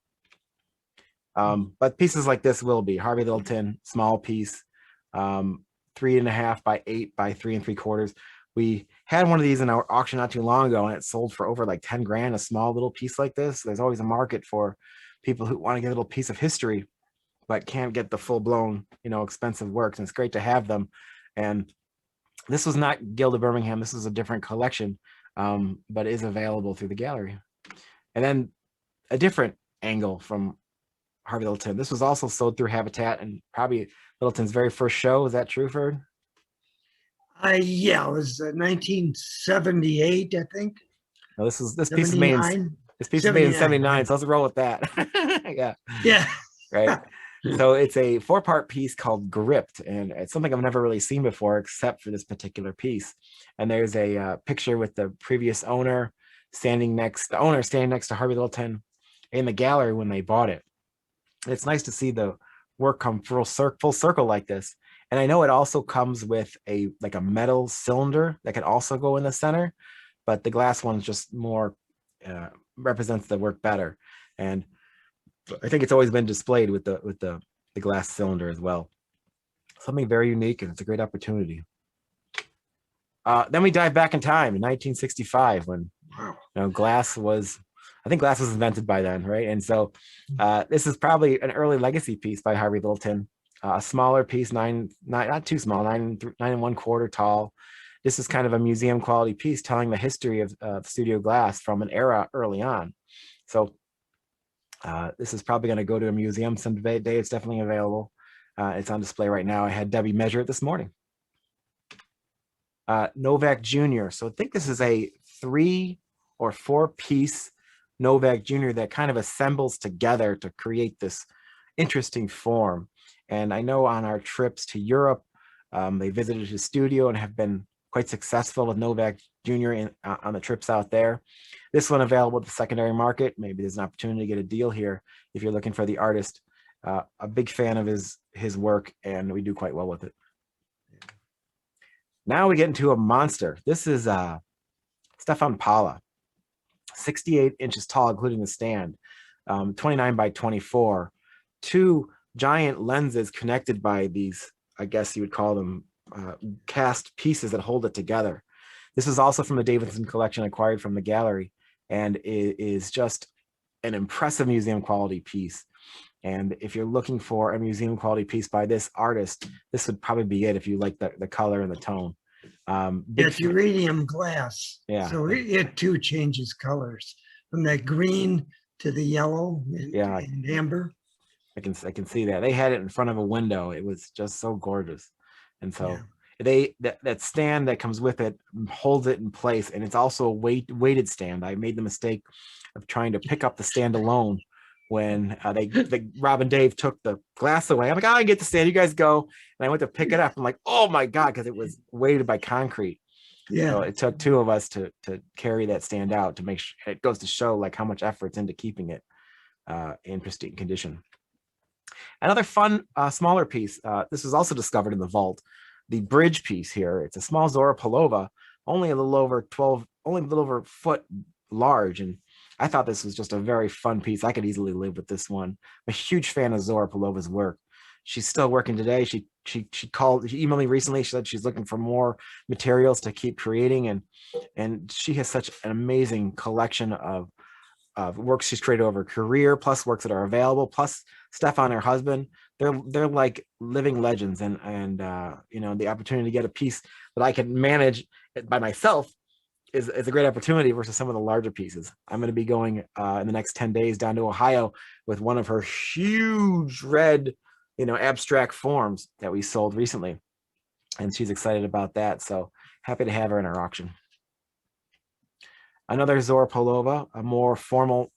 But pieces like this will be Harvey Littleton, small piece, 3.5 by 8 by 3 3/4. We had one of these in our auction not too long ago, and it sold for over like 10 grand, a small little piece like this. There's always a market for people who want to get a little piece of history, but can't get the full blown, you know, expensive works. And it's great to have them. And this was not Guild of Birmingham. This is a different collection, but is available through the gallery. And then a different angle from Harvey Littleton. This was also sold through Habitat and probably Littleton's very first show. Is that true, Ferd? Yeah, it was 1978, I think. No, this piece is made in 79, so let's roll with that. Yeah. Right. So it's a 4-part piece called Gripped, and it's something I've never really seen before except for this particular piece. And there's a picture with the previous owner standing next to Harvey Littleton in the gallery when they bought it. And it's nice to see the work come full circle like this. And I know it also comes with a metal cylinder that can also go in the center, but the glass one's just more represents the work better. And I think it's always been displayed with the glass cylinder as well. Something very unique, and it's a great opportunity. Then we dive back in time in 1965 when glass was invented by then, right? And so this is probably an early legacy piece by Harvey Littleton. A smaller piece, not too small, 9 1/4 tall. This is kind of a museum quality piece telling the history of studio glass from an era early on. So this is probably going to go to a museum someday. It's definitely available. It's on display right now. I had Debbie measure it this morning. Novak Jr. So I think this is a 3 or 4 piece Novak Jr. that kind of assembles together to create this interesting form. And I know on our trips to Europe, they visited his studio and have been quite successful with Novak Jr. On the trips out there. This one available at the secondary market. Maybe there's an opportunity to get a deal here if you're looking for the artist. A big fan of his work, and we do quite well with it. Now we get into a monster. This is Stefan Paula, 68 inches tall, including the stand, 29 by 24. 2 giant lenses connected by these, I guess you would call them cast pieces that hold it together. This is also from the Davison collection acquired from the gallery, and it is just an impressive museum quality piece. And if you're looking for a museum quality piece by this artist, this would probably be it if you like the color and the tone. It's uranium glass. Yeah. So it too changes colors from that green to the yellow and amber. I can see that. They had it in front of a window. It was just so gorgeous. And so that stand that comes with it holds it in place, and it's also a weighted stand. I made the mistake of trying to pick up the stand alone when Rob and Dave took the glass away. I'm like, I get to stand, you guys go. And I went to pick it up. I'm like, oh my God, because it was weighted by concrete. Yeah. So it took two of us to carry that stand out to make sure. It goes to show like how much effort's into keeping it in pristine condition. Another fun, smaller piece. This was also discovered in the vault. The bridge piece here. It's a small Zoropolova, only a little over a foot large. And I thought this was just a very fun piece. I could easily live with this one. I'm a huge fan of Zoropolova's work. She's still working today. She emailed me recently. She said she's looking for more materials to keep creating, and she has such an amazing collection of works she's created over her career, plus works that are available, plus Stefan, her husband. They're like living legends, and you know, the opportunity to get a piece that I can manage by myself is a great opportunity versus some of the larger pieces. I'm going to be going in the next 10 days down to Ohio with one of her huge red, you know, abstract forms that we sold recently, and she's excited about that. So happy to have her in our auction. Another Zoropolova, a more formal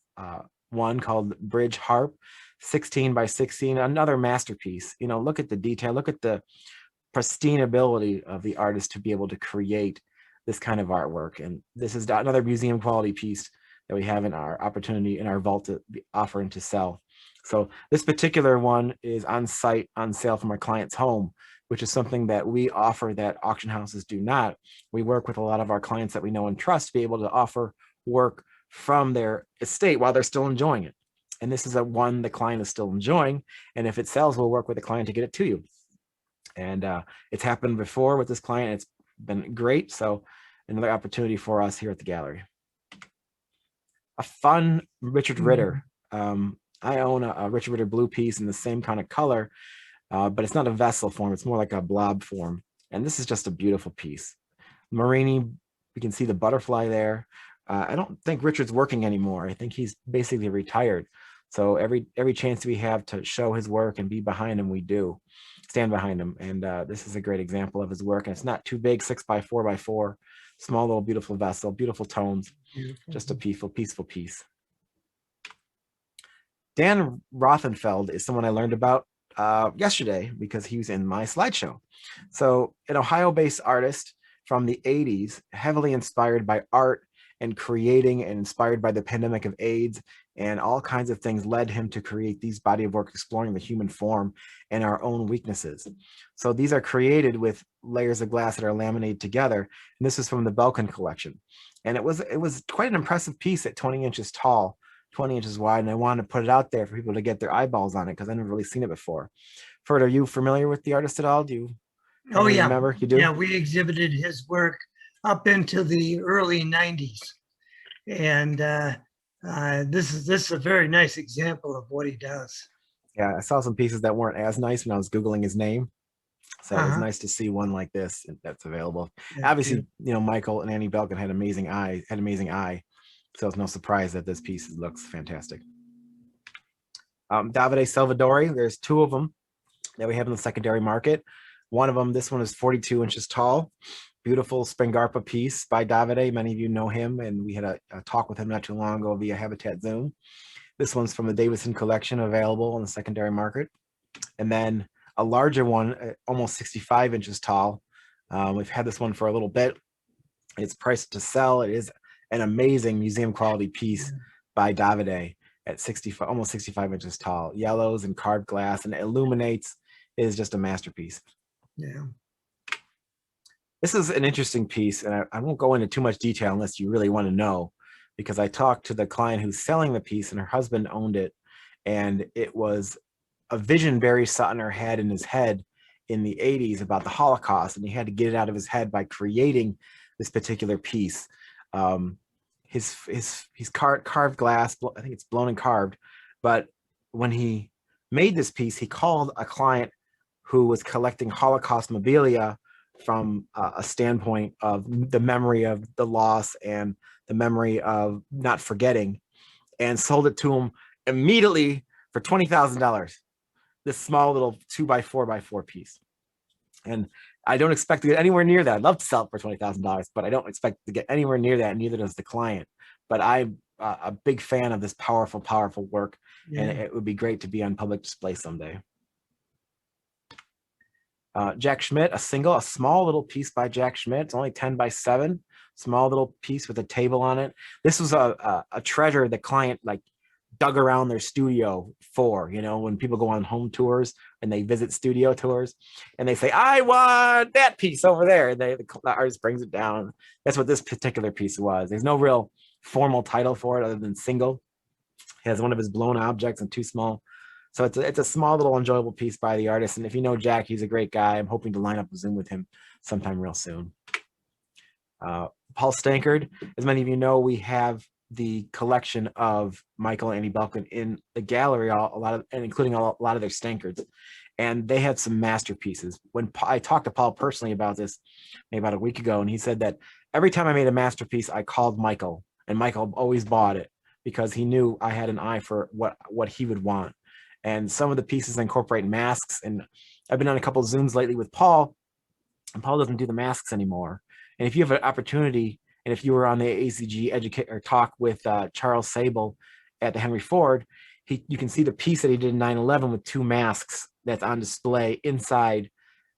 one called Bridge Harp, 16 by 16, another masterpiece. You know, look at the detail, look at the pristine ability of the artist to be able to create this kind of artwork. And this is another museum quality piece that we have in our opportunity in our vault to be offering to sell. So this particular one is on site on sale from our client's home, which is something that we offer that auction houses do not. We work with a lot of our clients that we know and trust to be able to offer work from their estate while they're still enjoying it. And this is a one the client is still enjoying. And if it sells, we'll work with the client to get it to you. And it's happened before with this client. It's been great. So another opportunity for us here at the gallery. A fun Richard Ritter. I own a Richard Ritter blue piece in the same kind of color, but it's not a vessel form. It's more like a blob form. And this is just a beautiful piece. Marini, we can see the butterfly there. I don't think Richard's working anymore. I think he's basically retired. So every chance we have to show his work and be behind him, we do. Stand behind him. And this is a great example of his work. And it's not too big, 6x4x4, small little beautiful vessel, beautiful tones, just a peaceful piece. Dan Rothenfeld is someone I learned about yesterday because he was in my slideshow. So an Ohio-based artist from the 80s, heavily inspired by art and creating and inspired by the pandemic of AIDS and all kinds of things led him to create these body of work exploring the human form and our own weaknesses. So these are created with layers of glass that are laminated together. And this is from the Belkin collection. And it was quite an impressive piece at 20 inches tall, 20 inches wide, and I wanted to put it out there for people to get their eyeballs on it because I've never really seen it before. Ferd, are you familiar with the artist at all? Do you remember? You do? Yeah, we exhibited his work up into the early 90s. And this is a very nice example of what he does. Yeah, I saw some pieces that weren't as nice when I was Googling his name. So it was nice to see one like this that's available. Yeah, obviously, you know, Michael and Annie Belkin had amazing eye. So it's no surprise that this piece looks fantastic. Davide Salvadori, there's two of them that we have in the secondary market. One of them, this one is 42 inches tall. Beautiful Spangarpa piece by Davide. Many of you know him, and we had a talk with him not too long ago via Habitat Zoom. This one's from the Davidson collection, available in the secondary market. And then a larger one, almost 65 inches tall. We've had this one for a little bit. It's priced to sell. It is an amazing museum quality piece by Davide at almost 65 inches tall. Yellows and carved glass, and it illuminates. It is just a masterpiece. Yeah. This is an interesting piece, and I won't go into too much detail unless you really want to know, because I talked to the client who's selling the piece, and her husband owned it, and it was a vision Barry Sutner had in his head in the 80s about the Holocaust, and he had to get it out of his head by creating this particular piece. He's carved glass. I think it's blown and carved, but when he made this piece, he called a client who was collecting Holocaust memorabilia from a standpoint of the memory of the loss and the memory of not forgetting, and sold it to him immediately for $20,000. This small little 2x4x4 piece. And I don't expect to get anywhere near that. I'd love to sell it for $20,000, but I don't expect to get anywhere near that. Neither does the client. But I a big fan of this powerful, powerful work, and Yeah. it would be great to be on public display someday. Jack Schmidt, a small little piece by Jack Schmidt. It's only 10 by 7, small little piece with a table on it. This was a treasure the client like dug around their studio for, you know, when people go on home tours and they visit studio tours and they say, I want that piece over there. The artist brings it down. That's what this particular piece was. There's no real formal title for it other than single. He has one of his blown objects and 2 small. So it's a small little enjoyable piece by the artist. And if you know Jack, he's a great guy. I'm hoping to line up a Zoom with him sometime real soon. Paul Stankard, as many of you know, we have the collection of Michael and Annie Belkin in the gallery, including a lot of their Stankards. And they had some masterpieces. When I talked to Paul personally about this, maybe about a week ago, and he said that every time I made a masterpiece, I called Michael, and Michael always bought it because he knew I had an eye for what he would want. And some of the pieces incorporate masks. And I've been on a couple of Zooms lately with Paul, and Paul doesn't do the masks anymore. And if you have an opportunity, and if you were on the ACG educate or talk with Charles Sable at the Henry Ford, you can see the piece that he did in 9/11 with 2 masks that's on display inside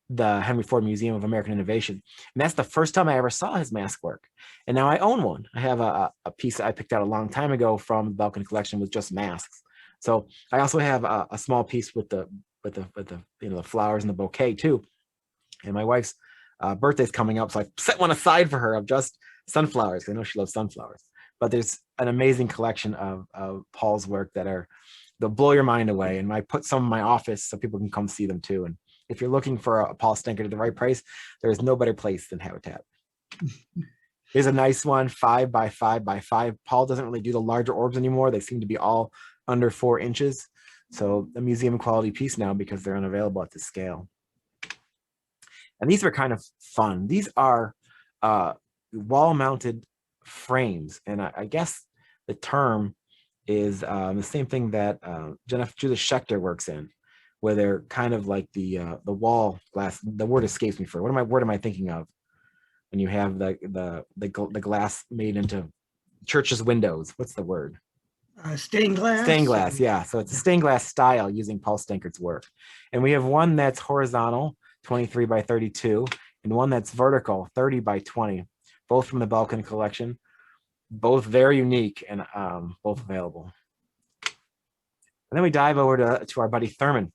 the Henry Ford Museum of American Innovation. And that's the first time I ever saw his mask work. And now I own one. I have a piece that I picked out a long time ago from the Belkin collection with just masks. So I also have a small piece with the the flowers and the bouquet too. And my wife's birthday's coming up, so I set one aside for her of just sunflowers. I know she loves sunflowers. But there's an amazing collection of Paul's work they'll blow your mind away. And I put some in my office so people can come see them too. And if you're looking for a Paul Stankard at the right price, there is no better place than Habatat. Here's a nice one, 5 by 5 by 5. Paul doesn't really do the larger orbs anymore. They seem to be all under 4 inches. So a museum quality piece now because they're unavailable at this scale. And these were kind of fun. These are wall-mounted frames. And I guess the term is the same thing that Judith Schechter works in, where they're kind of like the wall glass. The word escapes me for what word am I thinking of? When you have the glass made into churches' windows. What's the word? Stained glass. Stained glass, yeah. So it's a stained glass style using Paul Stankard's work. And we have one that's horizontal, 23 by 32, and one that's vertical, 30 by 20, both from the Belkin collection, both very unique and both available. And then we dive over to our buddy Thurman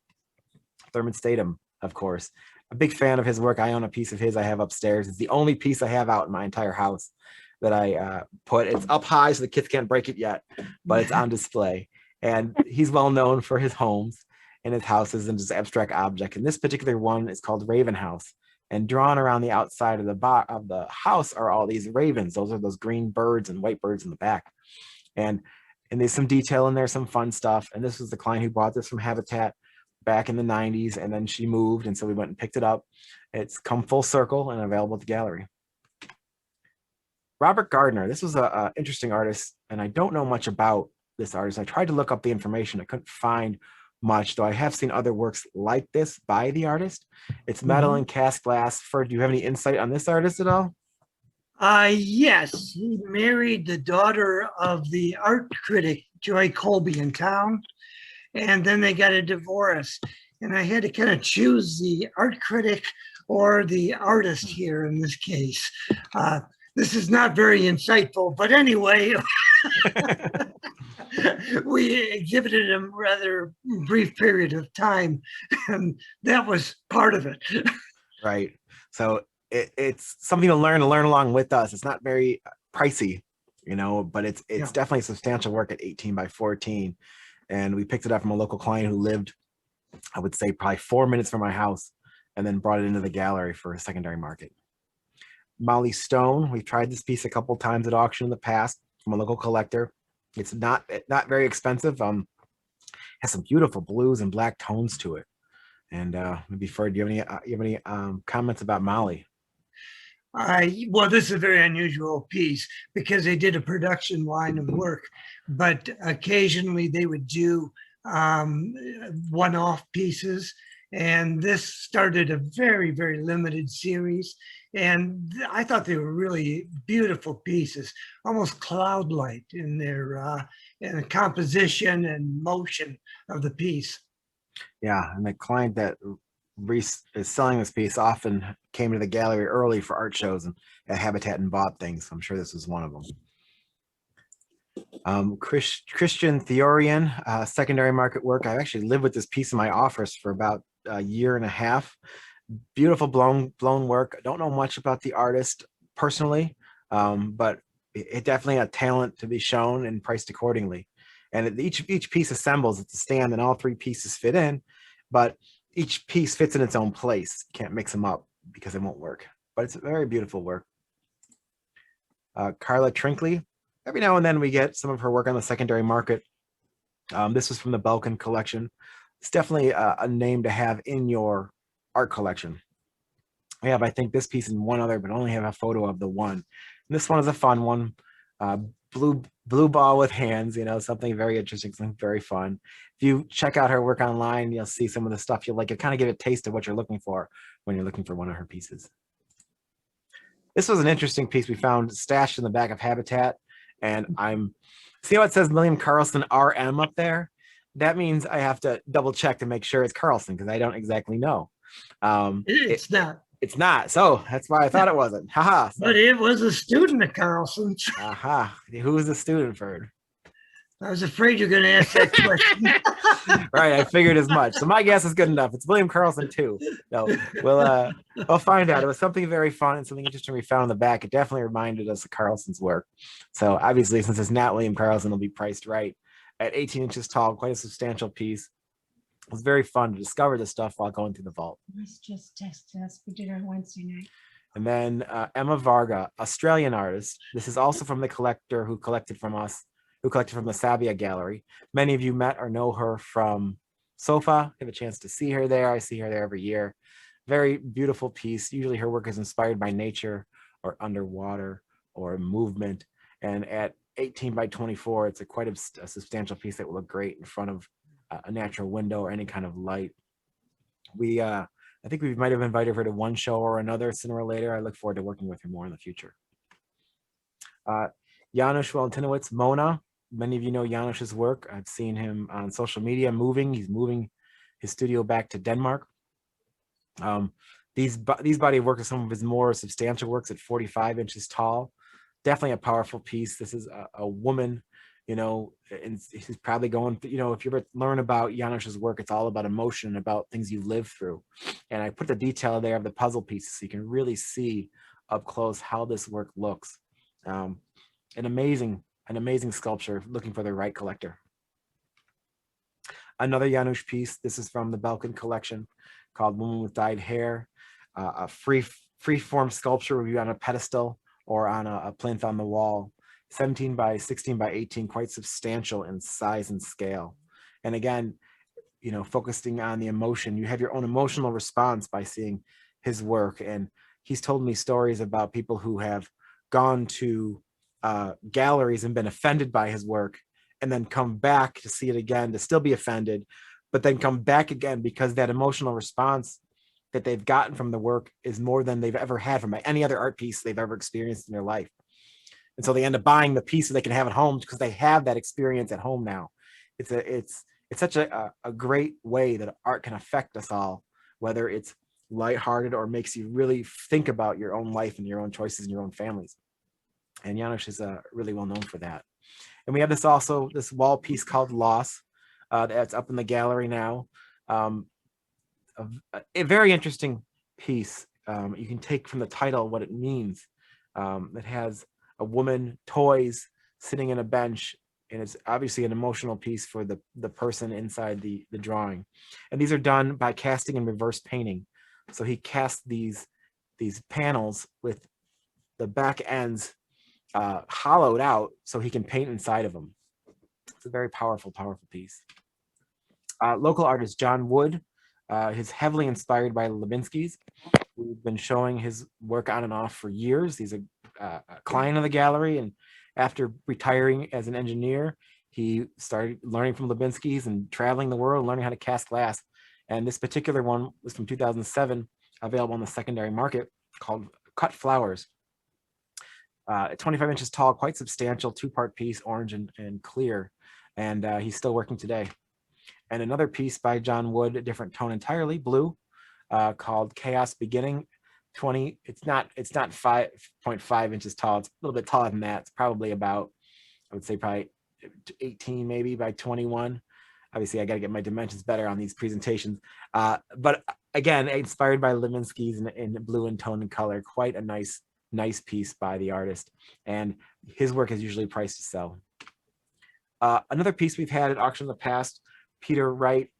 Statham, of course. A big fan of his work. I own a piece of his I have upstairs. It's the only piece I have out in my entire house that I put. It's up high so the kids can't break it yet, but it's on display. And he's well known for his homes and his houses and his abstract object. And this particular one is called Raven House. And drawn around the outside of the house are all these ravens. Those are those green birds and white birds in the back. And there's some detail in there, some fun stuff. And this was the client who bought this from Habatat back in the 90s, and then she moved, and so we went and picked it up. It's come full circle and available at the gallery. Robert Gardner, this was an interesting artist, and I don't know much about this artist. I tried to look up the information. I couldn't find much, though I have seen other works like this by the artist. It's metal and cast glass. Do you have any insight on this artist at all? Yes, he married the daughter of the art critic Joy Colby in town, and then they got a divorce. And I had to kind of choose the art critic or the artist here in this case. This is not very insightful, but anyway, we exhibited him rather brief period of time, and that was part of it. Right. So it's something to learn along with us. It's not very pricey, but it's definitely substantial work at 18 by 14. And we picked it up from a local client who lived, I would say, probably 4 minutes from my house, and then brought it into the gallery for a secondary market. Molly Stone, we've tried this piece a couple times at auction in the past from a local collector. It's not very expensive. Has some beautiful blues and black tones to it. And maybe Ferd, do you have any comments about Molly? Well, this is a very unusual piece because they did a production line of work, but occasionally they would do one-off pieces. And this started a very, very limited series. And I thought they were really beautiful pieces, almost cloud-like in in the composition and motion of the piece. Yeah, and the client that Reese is selling this piece often came to the gallery early for art shows and at Habitat and bought things. I'm sure this was one of them. Christian Theorian, secondary market work. I actually lived with this piece in my office for about a year and a half. Beautiful blown work. I don't know much about the artist personally, but it definitely had talent to be shown and priced accordingly. And each piece assembles at the stand, and all three pieces fit in, but each piece fits in its own place. Can't mix them up because it won't work. But it's a very beautiful work. Carla Trinkley. Every now and then we get some of her work on the secondary market. This was from the Belkin collection. It's definitely a name to have in your art collection. We have, I think, this piece and one other, but only have a photo of the one. And this one is a fun one. Blue ball with hands, something very interesting, something very fun. If you check out her work online, you'll see some of the stuff you'll like. You'll kind of get a taste of what you're looking for when you're looking for one of her pieces. This was an interesting piece we found stashed in the back of Habitat. And see how it says William Carlson RM up there? That means I have to double check to make sure it's Carlson because I don't exactly know. It's not. It's not. So that's why I thought it wasn't. Haha. So. But it was a student of Carlson's. Aha. Who was the student for? I was afraid you're going to ask that question. Right. I figured as much. So my guess is good enough. It's William Carlson too. No, we'll find out. It was something very fun and something interesting we found in the back. It definitely reminded us of Carlson's work. So obviously, since it's not William Carlson, it'll be priced right. At 18 inches tall, quite a substantial piece. It was very fun to discover this stuff while going through the vault. Let's just test us. We did it on Wednesday night. And then Emma Varga, Australian artist. This is also from the collector who collected from us, who collected from the Sabia Gallery. Many of you met or know her from SOFA. Have a chance to see her there. I see her there every year. Very beautiful piece. Usually her work is inspired by nature or underwater or movement. And at 18 by 24, it's quite a substantial piece that will look great in front of a natural window or any kind of light. I think we might have invited her to one show or another sooner or later. I look forward to working with her more in the future. Janusz Walentinowicz, Mona. Many of you know Janusz's work. I've seen him on social media moving. He's moving his studio back to Denmark. These body of work are some of his more substantial works at 45 inches tall. Definitely a powerful piece. This is a woman, and he's probably going, if you ever learn about Janusz's work, it's all about emotion, about things you live through. And I put the detail there of the puzzle pieces so you can really see up close how this work looks. An amazing sculpture, looking for the right collector. Another Janusz piece. This is from the Belkin collection called Woman with Dyed Hair. A free form sculpture would be on a pedestal or on a plinth on the wall. 17 by 16 by 18, quite substantial in size and scale. And again, focusing on the emotion, you have your own emotional response by seeing his work. And he's told me stories about people who have gone to galleries and been offended by his work and then come back to see it again, to still be offended, but then come back again because that emotional response that they've gotten from the work is more than they've ever had from any other art piece they've ever experienced in their life. And so they end up buying the piece so they can have at home because they have that experience at home now. It's such a great way that art can affect us all, whether it's lighthearted or makes you really think about your own life and your own choices and your own families. And Janusz is really well known for that. And we have this wall piece called Loss that's up in the gallery now. A very interesting piece. You can take from the title what it means. It has a woman, toys, sitting in a bench, and it's obviously an emotional piece for the person inside the drawing. And these are done by casting and reverse painting. So he cast these panels with the back ends hollowed out so he can paint inside of them. It's a very powerful piece. Local artist John Wood is heavily inspired by Lubinski's. We've been showing his work on and off for years. He's a client of the gallery, and after retiring as an engineer, he started learning from Lubinski's and traveling the world, learning how to cast glass. And this particular one was from 2007, available on the secondary market, called Cut Flowers. 25 inches tall, quite substantial, two-part piece, orange and clear. And he's still working today. And another piece by John Wood, a different tone entirely, blue, called Chaos Beginning. It's not 5.5 inches tall. It's a little bit taller than that. It's probably about, I would say probably 18 maybe by 21. Obviously, I got to get my dimensions better on these presentations. But again, inspired by Levinsky's in blue and tone and color. Quite a nice piece by the artist. And his work is usually priced to sell. Another piece we've had at auction in the past, Peter Wright.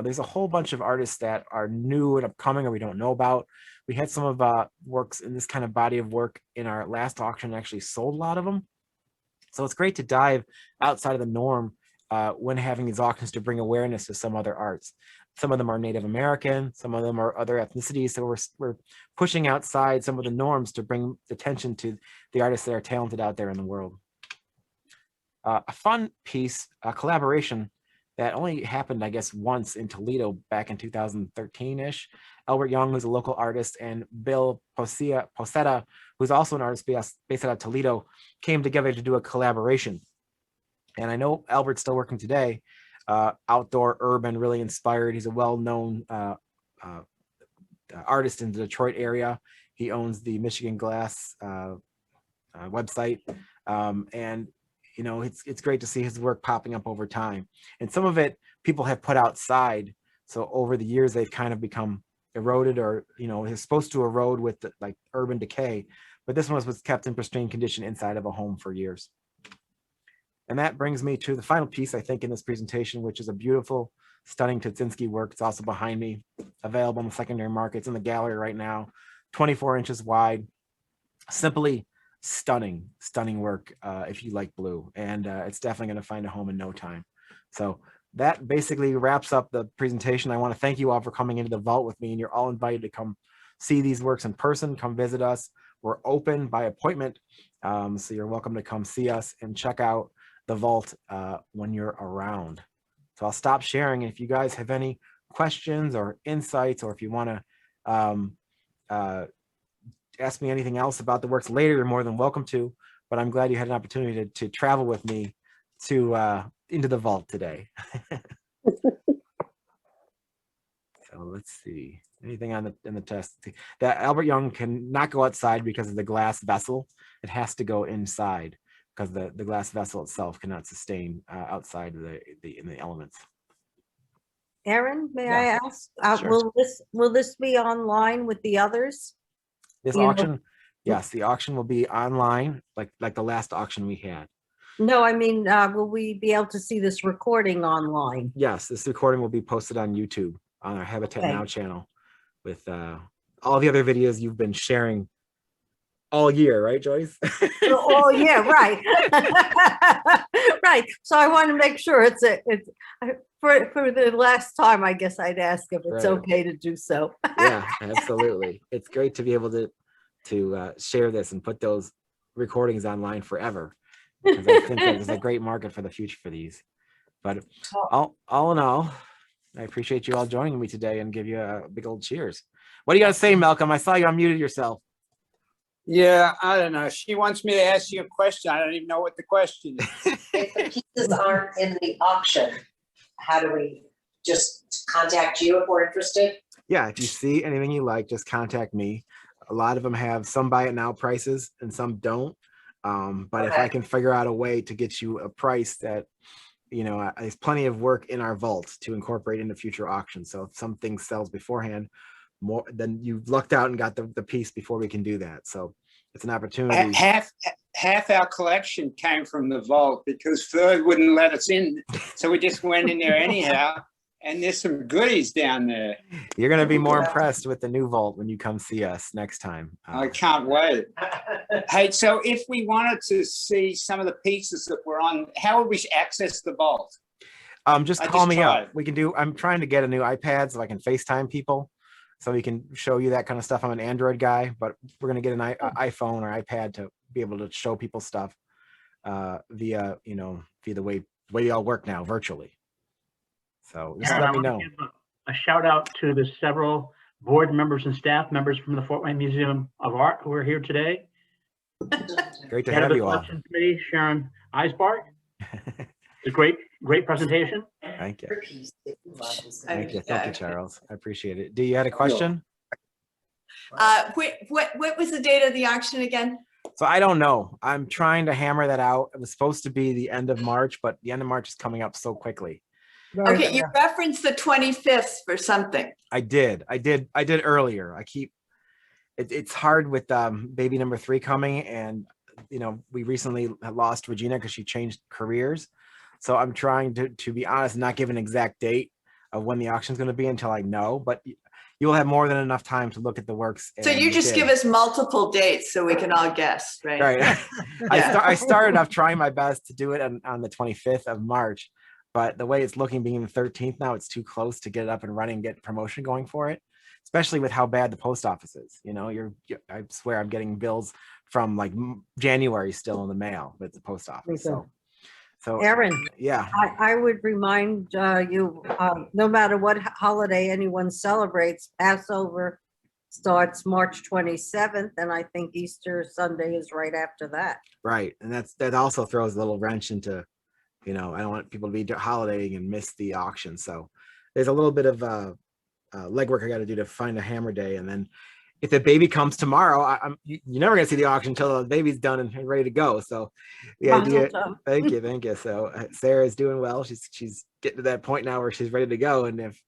There's a whole bunch of artists that are new and upcoming or we don't know about. We had some of works in this kind of body of work in our last auction, actually sold a lot of them. So it's great to dive outside of the norm when having these auctions to bring awareness to some other arts. Some of them are Native American, some of them are other ethnicities. So we're pushing outside some of the norms to bring attention to the artists that are talented out there in the world. A fun piece, a collaboration that only happened, I guess, once in Toledo back in 2013-ish. Albert Young, who's a local artist, and Bill Posetta, who's also an artist based out of Toledo, came together to do a collaboration. And I know Albert's still working today, outdoor, urban, really inspired. He's a well-known artist in the Detroit area. He owns the Michigan Glass website. And you know, it's great to see his work popping up over time. And some of it people have put outside. So over the years, they've kind of become eroded or, you know, it's supposed to erode with the, like urban decay. But this one was kept in pristine condition inside of a home for years. And that brings me to the final piece, I think, in this presentation, which is a beautiful, stunning Tutsinski work. It's also behind me, available on the secondary market. It's in the gallery right now, 24 inches wide, simply stunning work if you like blue, and it's definitely going to find a home in no time. So that basically wraps up the presentation. I want to thank you all for coming into the vault with me, and you're all invited to come see these works in person, come visit us. We're open by appointment, so you're welcome to come see us and check out the vault when you're around. So I'll stop sharing, and if you guys have any questions or insights, or if you want to ask me anything else about the works later, you're more than welcome to, but I'm glad you had an opportunity to travel with me to into the vault today. So let's see, anything on in the test. That Albert Young can not go outside because of the glass vessel. It has to go inside because the glass vessel itself cannot sustain outside of in the elements. Aaron, may Yeah. I ask, Sure. will this be online with the others? This You know- auction, yes, the auction will be online, like the last auction we had. No, I mean, will we be able to see this recording online? Yes, this recording will be posted on YouTube on our Habitat Okay. Now channel with all the other videos you've been sharing all year, right, Joyce? Oh, yeah, right. Right. So I want to make sure it's for the last time, I guess I'd ask if it's Right. okay to do so. Yeah, absolutely. It's great to be able to share this and put those recordings online forever, because I think that there's a great market for the future for these. But all in all, I appreciate you all joining me today and give you a big old cheers. What do you got to say, Malcolm? I saw you unmuted yourself. Yeah, I don't know. She wants me to ask you a question. I don't even know what the question is. If the pieces aren't in the auction, how do we just contact you if we're interested? Yeah, if you see anything you like, just contact me. A lot of them have some buy it now prices and some don't. But if I can figure out a way to get you a price that, you know, there's plenty of work in our vault to incorporate into future auctions. So if something sells beforehand, more then you've lucked out and got the piece before we can do that. So it's an opportunity. Half our collection came from the vault because Ferg wouldn't let us in. So we just went in there anyhow. And there's some goodies down there. You're going to be more impressed with the new vault when you come see us next time. I can't wait. Hey, so if we wanted to see some of the pieces that were on, how would we access the vault? Just I call just me tried. up. We can do, I'm trying to get a new iPad so I can FaceTime people. So we can show you that kind of stuff. I'm an Android guy, but we're going to get an iPhone or iPad to be able to show people stuff via the way y'all work now virtually. So just let me know. a shout out to the several board members and staff members from the Fort Wayne Museum of Art who are here today. Great to Head of have the you all. collection committee, Sharon Eisbart. A great question. Thank you. Thank Thank you, Charles. I appreciate it. Do you had a question? What was the date of the auction again? So I don't know. I'm trying to hammer that out. It was supposed to be the end of March, but the end of March is coming up so quickly. Okay, you referenced the 25th for something. I did earlier. It's hard with baby number 3 coming, and we recently lost Regina because she changed careers. So I'm trying to be honest, not give an exact date of when the auction is going to be until I know, but you'll have more than enough time to look at the works. So you just give us multiple dates so we can all guess, right? Right. Yeah. I started off trying my best to do it on the 25th of March, but the way it's looking, being the 13th now, it's too close to get it up and running and get promotion going for it, especially with how bad the post office is. I swear I'm getting bills from like January still in the mail with the post office. So Erin, yeah. I would remind you, no matter what holiday anyone celebrates, Passover starts March 27th, and I think Easter Sunday is right after that. Right. And that also throws a little wrench into, I don't want people to be holidaying and miss the auction. So there's a little bit of legwork I got to do to find a hammer day. And then if the baby comes tomorrow, you're never going to see the auction until the baby's done and ready to go. So the idea, thank you. So Sarah's doing well. She's getting to that point now where she's ready to go. And if,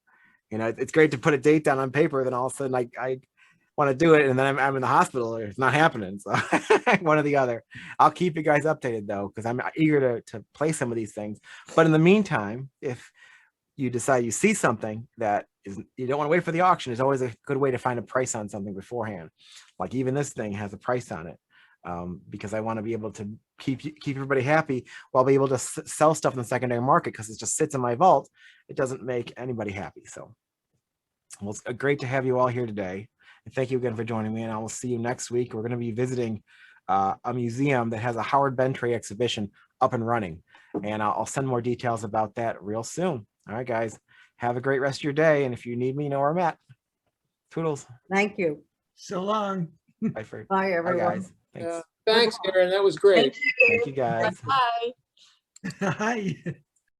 it's great to put a date down on paper, then all of a sudden I want to do it. And then I'm in the hospital or it's not happening. So one or the other. I'll keep you guys updated though, because I'm eager to play some of these things. But in the meantime, if you decide you see something that you don't want to wait for the auction, there's always a good way to find a price on something beforehand. Like even this thing has a price on it, because I want to be able to keep everybody happy while be able to sell stuff in the secondary market, because it just sits in my vault. It doesn't make anybody happy. So well, it's great to have you all here today. And thank you again for joining me. And I will see you next week. We're going to be visiting a museum that has a Howard Bentray exhibition up and running. And I'll send more details about that real soon. All right, guys, have a great rest of your day. And if you need me, you know where I'm at. Toodles. Thank you. So long. Bye, Bye, everyone. guys. Thanks. Thanks, Aaron. That was great. Thank you, guys. Bye. Hi.